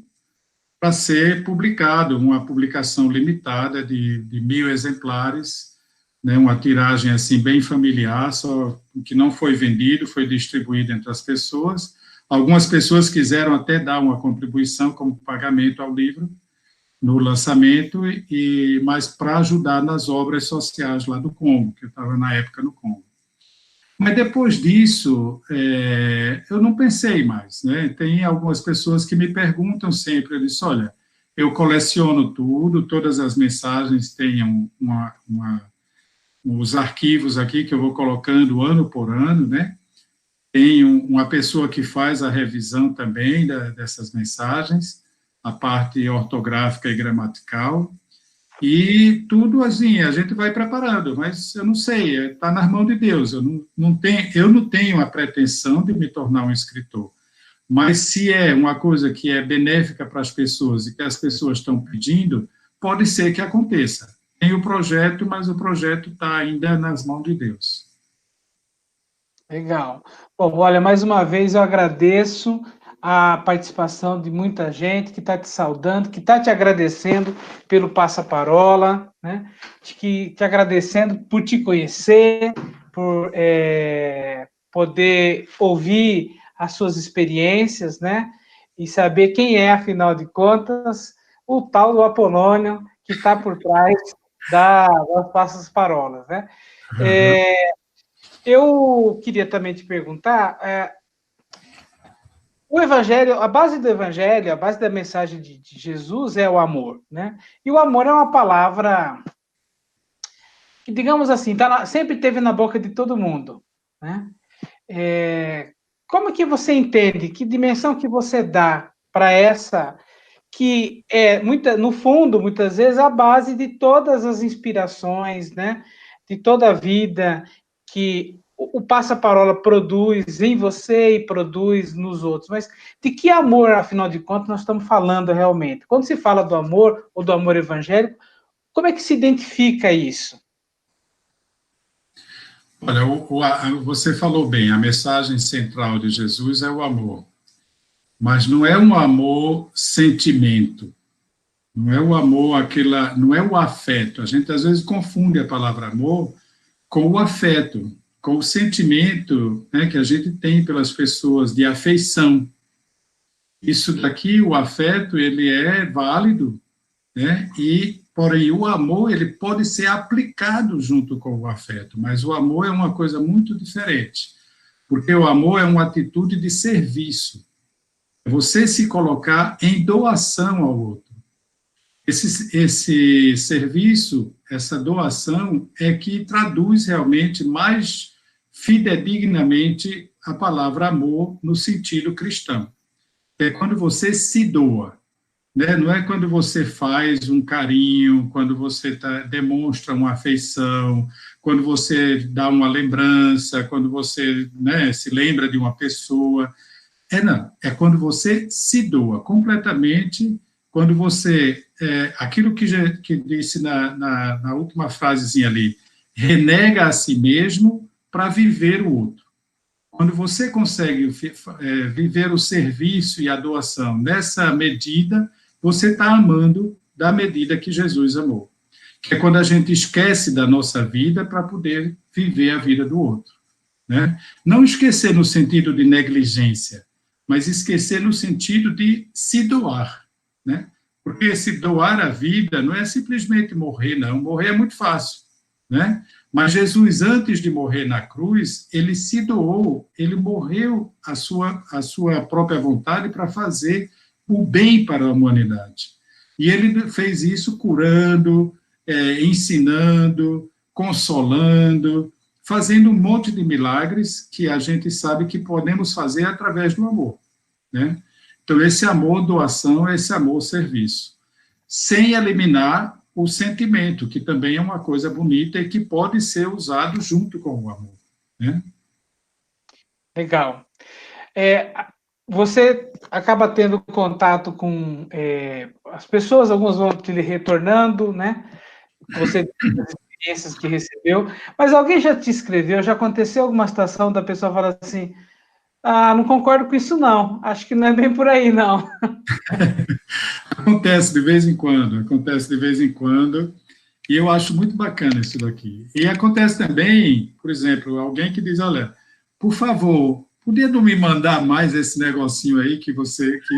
para ser publicado, uma publicação limitada de 1.000 exemplares, né, uma tiragem assim bem familiar, só que não foi vendido, foi distribuído entre as pessoas. Algumas pessoas quiseram até dar uma contribuição como pagamento ao livro no lançamento, mas para ajudar nas obras sociais lá do Congo, que eu estava na época no Congo. Mas depois disso, eu não pensei mais, né? Tem algumas pessoas que me perguntam sempre, eu disse, olha, eu coleciono tudo, todas as mensagens têm os arquivos aqui que eu vou colocando ano por ano, né? Tem uma pessoa que faz a revisão também dessas mensagens, a parte ortográfica e gramatical, e tudo assim, a gente vai preparando, mas eu não sei, está nas mãos de Deus, eu não tenho a pretensão de me tornar um escritor, mas se é uma coisa que é benéfica para as pessoas e que as pessoas estão pedindo, pode ser que aconteça. Tem o projeto, mas o projeto está ainda nas mãos de Deus. Legal. Bom, olha, mais uma vez eu agradeço a participação de muita gente que está te saudando, que está te agradecendo pelo Passaparola, né? Te agradecendo por te conhecer, por poder ouvir as suas experiências, né? E saber quem é, afinal de contas, o tal do Apolônio que está por trás das Passaparolas, né? Eu queria também te perguntar, o Evangelho, a base do Evangelho, a base da mensagem de Jesus é o amor, né? E o amor é uma palavra que, digamos assim, sempre teve na boca de todo mundo, né? Como que você entende, que dimensão que você dá para essa, que é, no fundo, muitas vezes, a base de todas as inspirações, né? De toda a vida que o Passaparola produz em você e produz nos outros, mas de que amor, afinal de contas, nós estamos falando realmente? Quando se fala do amor, ou do amor evangélico, como é que se identifica isso? Olha, você falou bem, a mensagem central de Jesus é o amor, mas não é um amor sentimento, não é o amor, não é o afeto. A gente às vezes confunde a palavra amor com o afeto, com o sentimento, né, que a gente tem pelas pessoas, de afeição. Isso daqui, o afeto, ele é válido, né, porém, o amor, ele pode ser aplicado junto com o afeto, mas o amor é uma coisa muito diferente, porque o amor é uma atitude de serviço, é você se colocar em doação ao outro. Esse serviço, essa doação, é que traduz realmente mais fidedignamente a palavra amor no sentido cristão. É quando você se doa, né? Não é quando você faz um carinho, quando você demonstra uma afeição, quando você dá uma lembrança, quando você, né, se lembra de uma pessoa. Não, é quando você se doa completamente quando você, aquilo que disse na última frasezinha ali, renega a si mesmo para viver o outro. Quando você consegue viver o serviço e a doação nessa medida, você está amando da medida que Jesus amou. Que é quando a gente esquece da nossa vida para poder viver a vida do outro. Né? Não esquecer no sentido de negligência, mas esquecer no sentido de se doar. Né? Porque se doar a vida não é simplesmente morrer, não. Morrer é muito fácil. Né? Mas Jesus, antes de morrer na cruz, ele se doou, ele morreu a sua própria vontade para fazer o bem para a humanidade. E ele fez isso curando, ensinando, consolando, fazendo um monte de milagres que a gente sabe que podemos fazer através do amor. Né? Então, esse amor doação, esse amor serviço. Sem eliminar o sentimento, que também é uma coisa bonita e que pode ser usado junto com o amor. Né? Legal. Você acaba tendo contato com as pessoas, algumas vão te retornando, né? Você tem as experiências que recebeu, mas alguém já te escreveu, já aconteceu alguma situação da pessoa falar assim, não concordo com isso não, acho que não é bem por aí não. Acontece de vez em quando, e eu acho muito bacana isso daqui. E acontece também, por exemplo, alguém que diz, olha, por favor, podia não me mandar mais esse negocinho aí que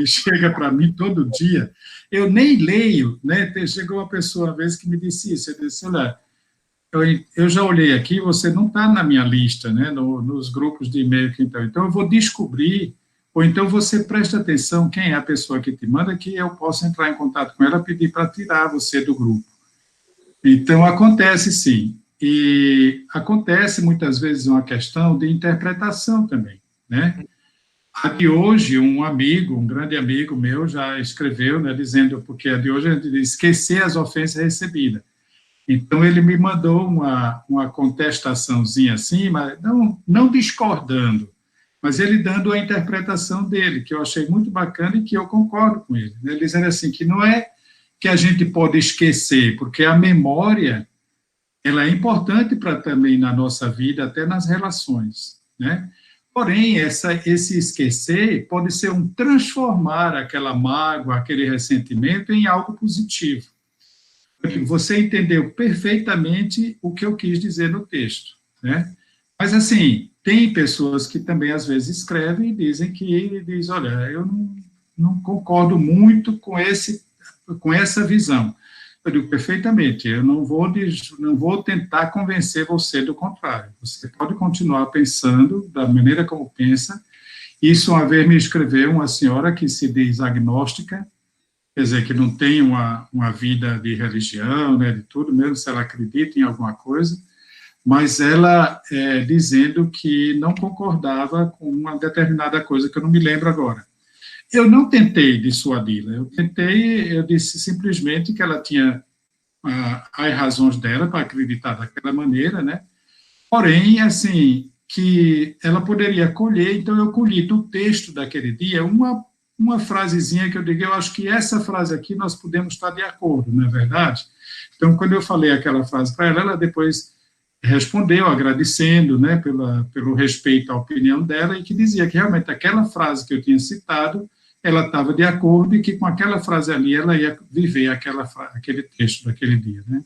chega para mim todo dia? Eu nem leio, né? Chegou uma pessoa uma vez que me disse isso, eu disse, olha, eu já olhei aqui, você não está na minha lista, né? Nos grupos de e-mail que então eu vou descobrir, ou então você presta atenção quem é a pessoa que te manda, que eu posso entrar em contato com ela, pedir para tirar você do grupo. Então, acontece sim. E acontece muitas vezes uma questão de interpretação também, né? A de hoje, um grande amigo meu, já escreveu, né, dizendo, porque a de hoje é de esquecer as ofensas recebidas. Então, ele me mandou uma contestaçãozinha assim, mas não discordando, mas ele dando a interpretação dele, que eu achei muito bacana e que eu concordo com ele. Né? Ele dizendo assim, que não é que a gente pode esquecer, porque a memória, ela é importante para também na nossa vida, até nas relações, né? Porém, esse esquecer pode ser um transformar aquela mágoa, aquele ressentimento em algo positivo. Você entendeu perfeitamente o que eu quis dizer no texto, né? Mas, assim, tem pessoas que também, às vezes, escrevem e dizem olha, eu não concordo muito com essa visão. Eu digo, perfeitamente, eu não vou tentar convencer você do contrário. Você pode continuar pensando da maneira como pensa. Isso, uma vez me escreveu uma senhora que se diz agnóstica, quer dizer, que não tem uma vida de religião, né, de tudo, mesmo se ela acredita em alguma coisa, mas ela dizendo que não concordava com uma determinada coisa, que eu não me lembro agora. Eu não tentei dissuadi-la, eu disse simplesmente que ela tinha as razões dela para acreditar daquela maneira, né? Porém, assim, que ela poderia colher, então eu colhi do texto daquele dia uma frasezinha que eu digo, eu acho que essa frase aqui nós podemos estar de acordo, não é verdade? Então, quando eu falei aquela frase para ela, ela depois respondeu agradecendo, né, pelo respeito à opinião dela, e que dizia que realmente aquela frase que eu tinha citado, ela estava de acordo e que com aquela frase ali ela ia viver aquele texto daquele dia, né?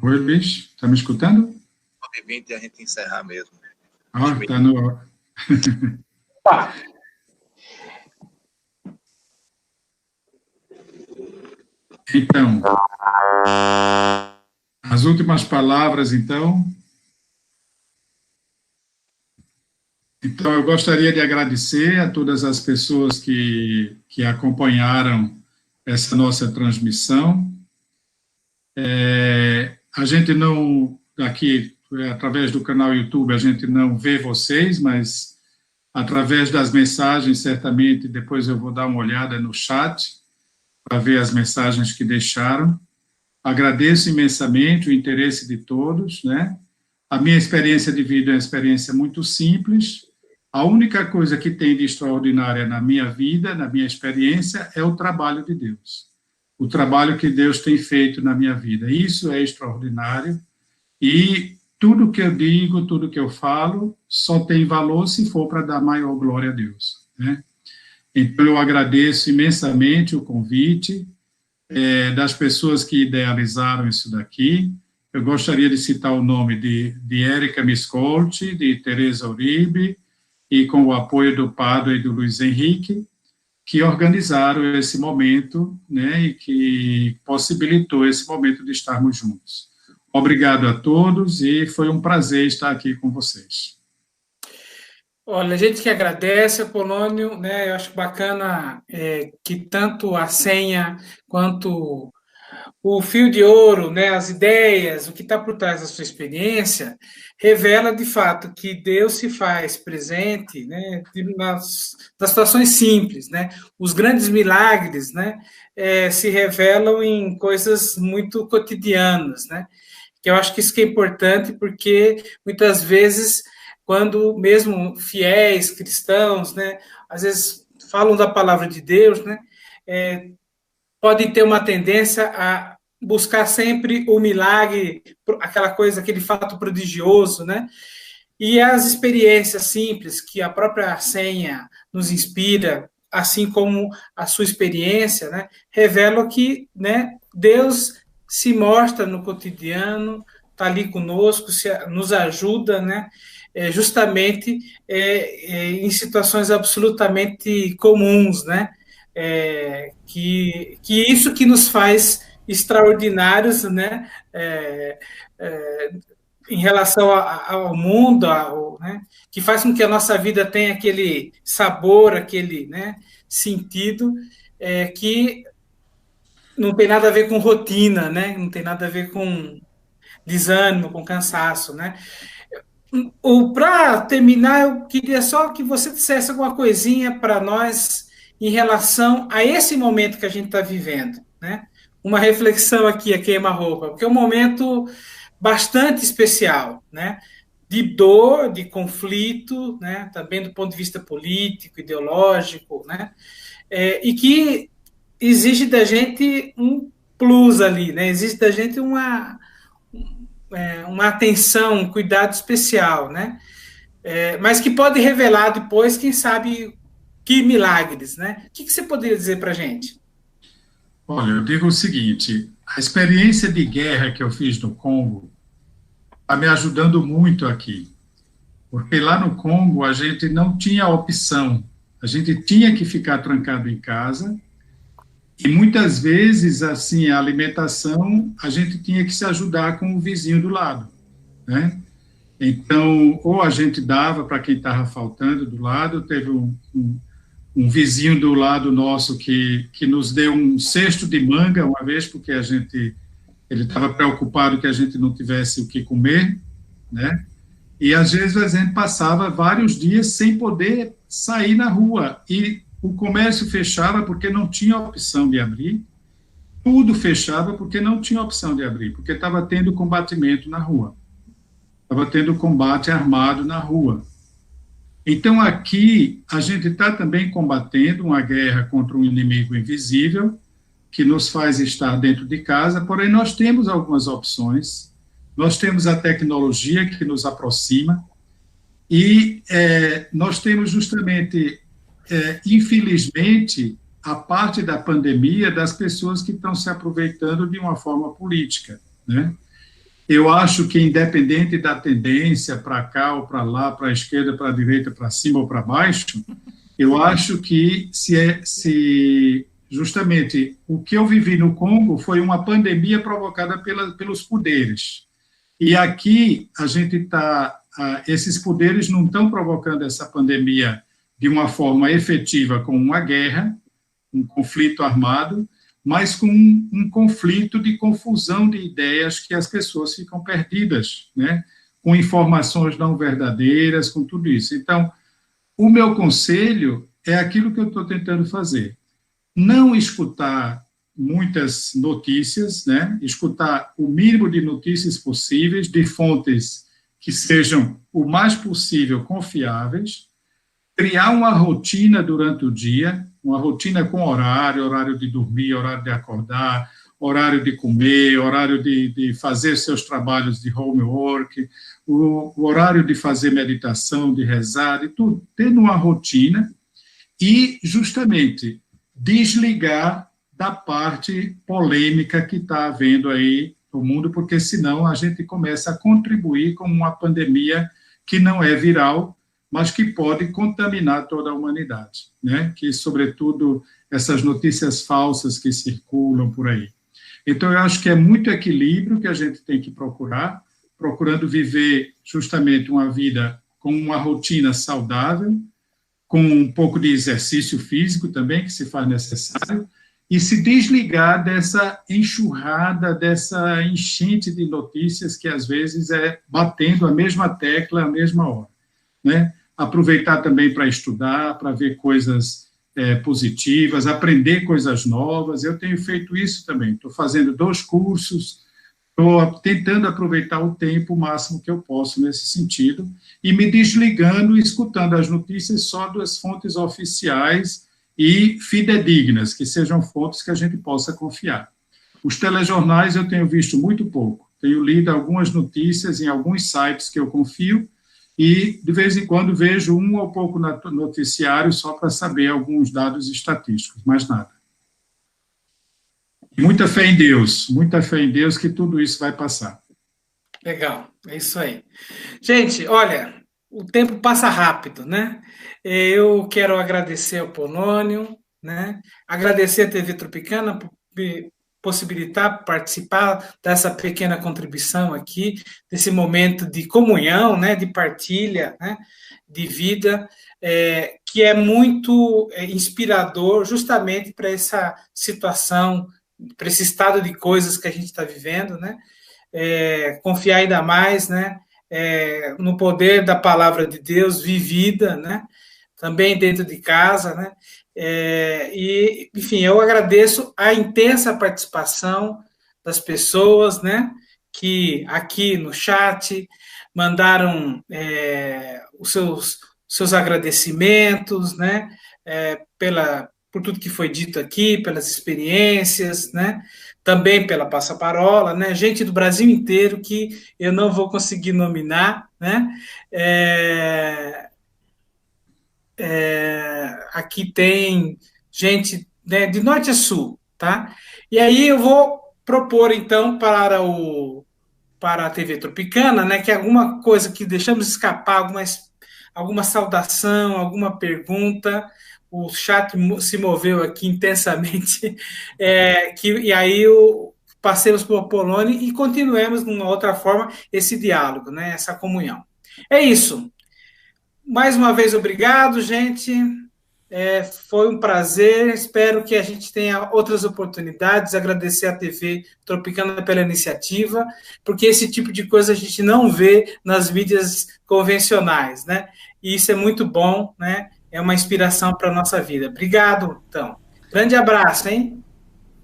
Oi, Luiz, está me escutando? 9h20 a gente encerrar mesmo. Está no... Tá. Então, as últimas palavras, então. Então, eu gostaria de agradecer a todas as pessoas que acompanharam essa nossa transmissão. A gente não, aqui, através do canal YouTube, a gente não vê vocês, mas através das mensagens, certamente, depois eu vou dar uma olhada no chat, para ver as mensagens que deixaram. Agradeço imensamente o interesse de todos, né? A minha experiência de vida é uma experiência muito simples. A única coisa que tem de extraordinária na minha vida, na minha experiência, é o trabalho de Deus. O trabalho que Deus tem feito na minha vida. Isso é extraordinário. E tudo que eu digo, tudo que eu falo, só tem valor se for para dar maior glória a Deus, né? Então, eu agradeço imensamente o convite das pessoas que idealizaram isso daqui. Eu gostaria de citar o nome de Érica Miscolti, de Teresa Uribe, e com o apoio do Padre e do Luiz Henrique, que organizaram esse momento, né, e que possibilitou esse momento de estarmos juntos. Obrigado a todos e foi um prazer estar aqui com vocês. Olha, a gente que agradece, Apolônio, né? Eu acho bacana que tanto a senha quanto o fio de ouro, né? As ideias, o que está por trás da sua experiência, revela de fato que Deus se faz presente, né? Nas situações simples, né? Os grandes milagres, né? Se revelam em coisas muito cotidianas, né? Que eu acho que isso que é importante, porque muitas vezes quando mesmo fiéis, cristãos, né, às vezes falam da palavra de Deus, né, podem ter uma tendência a buscar sempre o milagre, aquela coisa, aquele fato prodigioso, né, e as experiências simples que a própria senha nos inspira, assim como a sua experiência, né, revelam que, né, Deus se mostra no cotidiano, está ali conosco, nos ajuda, né, justamente em situações absolutamente comuns, né? Que isso que nos faz extraordinários, né? Em relação ao mundo, né? Que faz com que a nossa vida tenha aquele sabor, aquele, né, sentido, que não tem nada a ver com rotina, né? Não tem nada a ver com desânimo, com cansaço, né? Para terminar, eu queria só que você dissesse alguma coisinha para nós em relação a esse momento que a gente está vivendo, né? Uma reflexão aqui a queima-roupa, porque é um momento bastante especial, né? De dor, de conflito, né? Também do ponto de vista político, ideológico, né? E que exige da gente um plus ali, né? Exige da gente uma atenção, um cuidado especial, né? Mas que pode revelar depois, quem sabe, que milagres, né? O que você poderia dizer para a gente? Olha, eu digo o seguinte, a experiência de guerra que eu fiz no Congo está me ajudando muito aqui, porque lá no Congo a gente não tinha opção, a gente tinha que ficar trancado em casa, e muitas vezes, assim, a alimentação, a gente tinha que se ajudar com o vizinho do lado, né? Então, ou a gente dava para quem estava faltando do lado, teve um vizinho do lado nosso que nos deu um cesto de manga uma vez, porque ele estava preocupado que a gente não tivesse o que comer, né? E às vezes a gente passava vários dias sem poder sair na rua, e o comércio fechava porque não tinha opção de abrir, tudo fechava porque não tinha opção de abrir, porque estava tendo combatimento na rua, estava tendo combate armado na rua. Então, aqui, a gente está também combatendo uma guerra contra um inimigo invisível, que nos faz estar dentro de casa, porém, nós temos algumas opções, nós temos a tecnologia que nos aproxima, e nós temos justamente, infelizmente, a parte da pandemia das pessoas que estão se aproveitando de uma forma política, né? Eu acho que, independente da tendência para cá ou para lá, para a esquerda, para a direita, para cima ou para baixo, eu acho que se justamente o que eu vivi no Congo foi uma pandemia provocada pelos poderes. E aqui a gente está, esses poderes não estão provocando essa pandemia de uma forma efetiva com uma guerra, um conflito armado, mas com um conflito de confusão de ideias que as pessoas ficam perdidas, né? Com informações não verdadeiras, com tudo isso. Então, o meu conselho é aquilo que eu estou tentando fazer. Não escutar muitas notícias, né? Escutar o mínimo de notícias possíveis, de fontes que sejam o mais possível confiáveis, criar uma rotina durante o dia, uma rotina com horário de dormir, horário de acordar, horário de comer, horário de fazer seus trabalhos de homework, o horário de fazer meditação, de rezar, de tudo, tendo uma rotina e, justamente, desligar da parte polêmica que está havendo aí no mundo, porque senão a gente começa a contribuir com uma pandemia que não é viral, mas que pode contaminar toda a humanidade, né? Que, sobretudo, essas notícias falsas que circulam por aí. Então, eu acho que é muito equilíbrio que a gente tem que procurar, procurando viver justamente uma vida com uma rotina saudável, com um pouco de exercício físico também, que se faz necessário, e se desligar dessa enxurrada, dessa enchente de notícias que, às vezes, é batendo a mesma tecla à mesma hora, né? Aproveitar também para estudar, para ver coisas positivas, aprender coisas novas. Eu tenho feito isso também, estou fazendo 2 cursos, estou tentando aproveitar o tempo o máximo que eu posso nesse sentido, e me desligando e escutando as notícias só das fontes oficiais e fidedignas, que sejam fontes que a gente possa confiar. Os telejornais eu tenho visto muito pouco, tenho lido algumas notícias em alguns sites que eu confio, e, de vez em quando, vejo um ou pouco noticiário só para saber alguns dados estatísticos, mais nada. Muita fé em Deus que tudo isso vai passar. Legal, é isso aí. Gente, olha, o tempo passa rápido, né? Eu quero agradecer ao Polônio, né? Agradecer a TV Tropicana por possibilitar participar dessa pequena contribuição aqui, desse momento de comunhão, né, de partilha, né, de vida, que é muito inspirador justamente para essa situação, para esse estado de coisas que a gente está vivendo, né? Confiar ainda mais, né, no poder da palavra de Deus vivida, né? Também dentro de casa, né? E, enfim, eu agradeço a intensa participação das pessoas, né, que aqui no chat mandaram os seus agradecimentos, né, por tudo que foi dito aqui, pelas experiências, né, também pela passaparola, né, gente do Brasil inteiro que eu não vou conseguir nominar, né, aqui tem gente, né, de norte a sul, tá? E aí eu vou propor, então, para a TV Tropicana, né, que alguma coisa que deixamos escapar, alguma saudação, alguma pergunta, o chat se moveu aqui intensamente, e aí passemos para o Polônia e continuemos, de uma outra forma, esse diálogo, né, essa comunhão. É isso. Mais uma vez, obrigado, gente. Foi um prazer. Espero que a gente tenha outras oportunidades. Agradecer à TV Tropicana pela iniciativa, porque esse tipo de coisa a gente não vê nas mídias convencionais, né? E isso é muito bom, né? É uma inspiração para a nossa vida. Obrigado, então. Grande abraço, hein?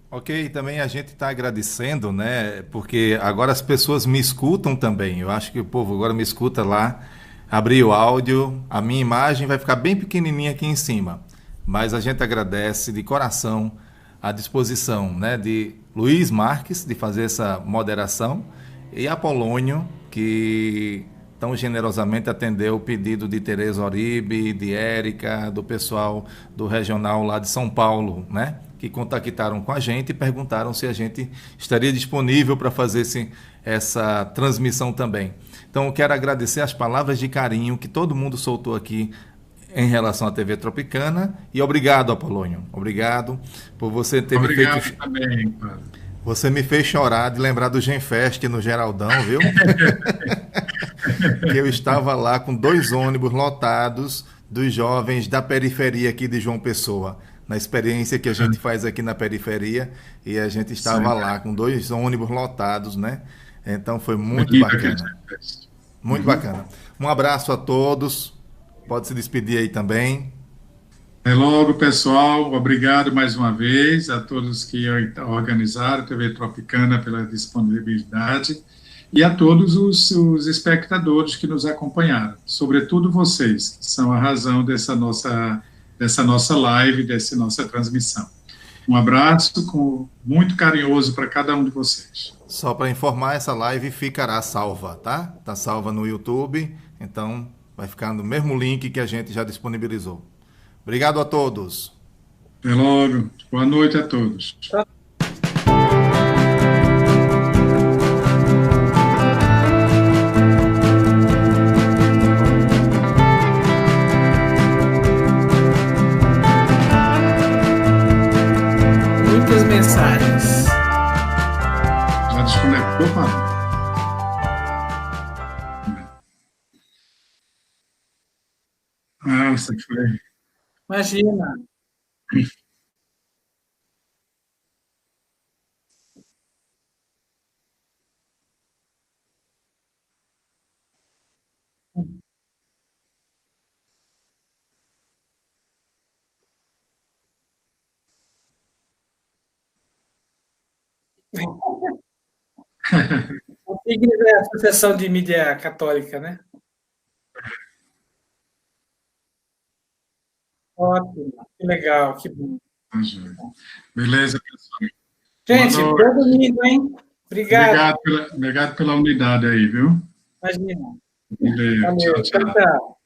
Ok, também a gente está agradecendo, né? Porque agora as pessoas me escutam também. Eu acho que o povo agora me escuta lá. Abrir o áudio, a minha imagem vai ficar bem pequenininha aqui em cima. Mas a gente agradece de coração a disposição, né, de Luiz Marques, de fazer essa moderação, e a Polônio, que tão generosamente atendeu o pedido de Tereza Oribe, de Érica, do pessoal do regional lá de São Paulo, né, que contactaram com a gente e perguntaram se a gente estaria disponível para fazer essa transmissão também. Então, eu quero agradecer as palavras de carinho que todo mundo soltou aqui em relação à TV Tropicana. E obrigado, Apolônio. Obrigado por você ter me feito... Obrigado também, cara. Você me fez chorar de lembrar do Genfest no Geraldão, viu? Que eu estava lá com 2 ônibus lotados dos jovens da periferia aqui de João Pessoa. Na experiência que a gente faz aqui na periferia. E a gente estava lá com 2 ônibus lotados, né? Então foi muito bacana. Muito bacana. Um abraço a todos. Pode se despedir aí também. Até logo, pessoal. Obrigado mais uma vez a todos que organizaram a TV Tropicana pela disponibilidade e a todos os espectadores que nos acompanharam, sobretudo vocês, que são a razão dessa nossa live, dessa nossa transmissão. Um abraço muito carinhoso para cada um de vocês. Só para informar, essa live ficará salva, tá? Tá salva no YouTube, então vai ficar no mesmo link que a gente já disponibilizou. Obrigado a todos. Até logo. Boa noite a todos. Muitas mensagens. Já desconectou, Paulo? Ah, você foi. Imagina. O PIGS é a Associação de Mídia Católica, né? Ótimo, que legal, que bom. Beleza, pessoal. Gente, bom domingo, hein? Obrigado. Obrigado pela unidade aí, viu? Imagina. Valeu. Valeu. Tchau, tchau. Tchau, tchau.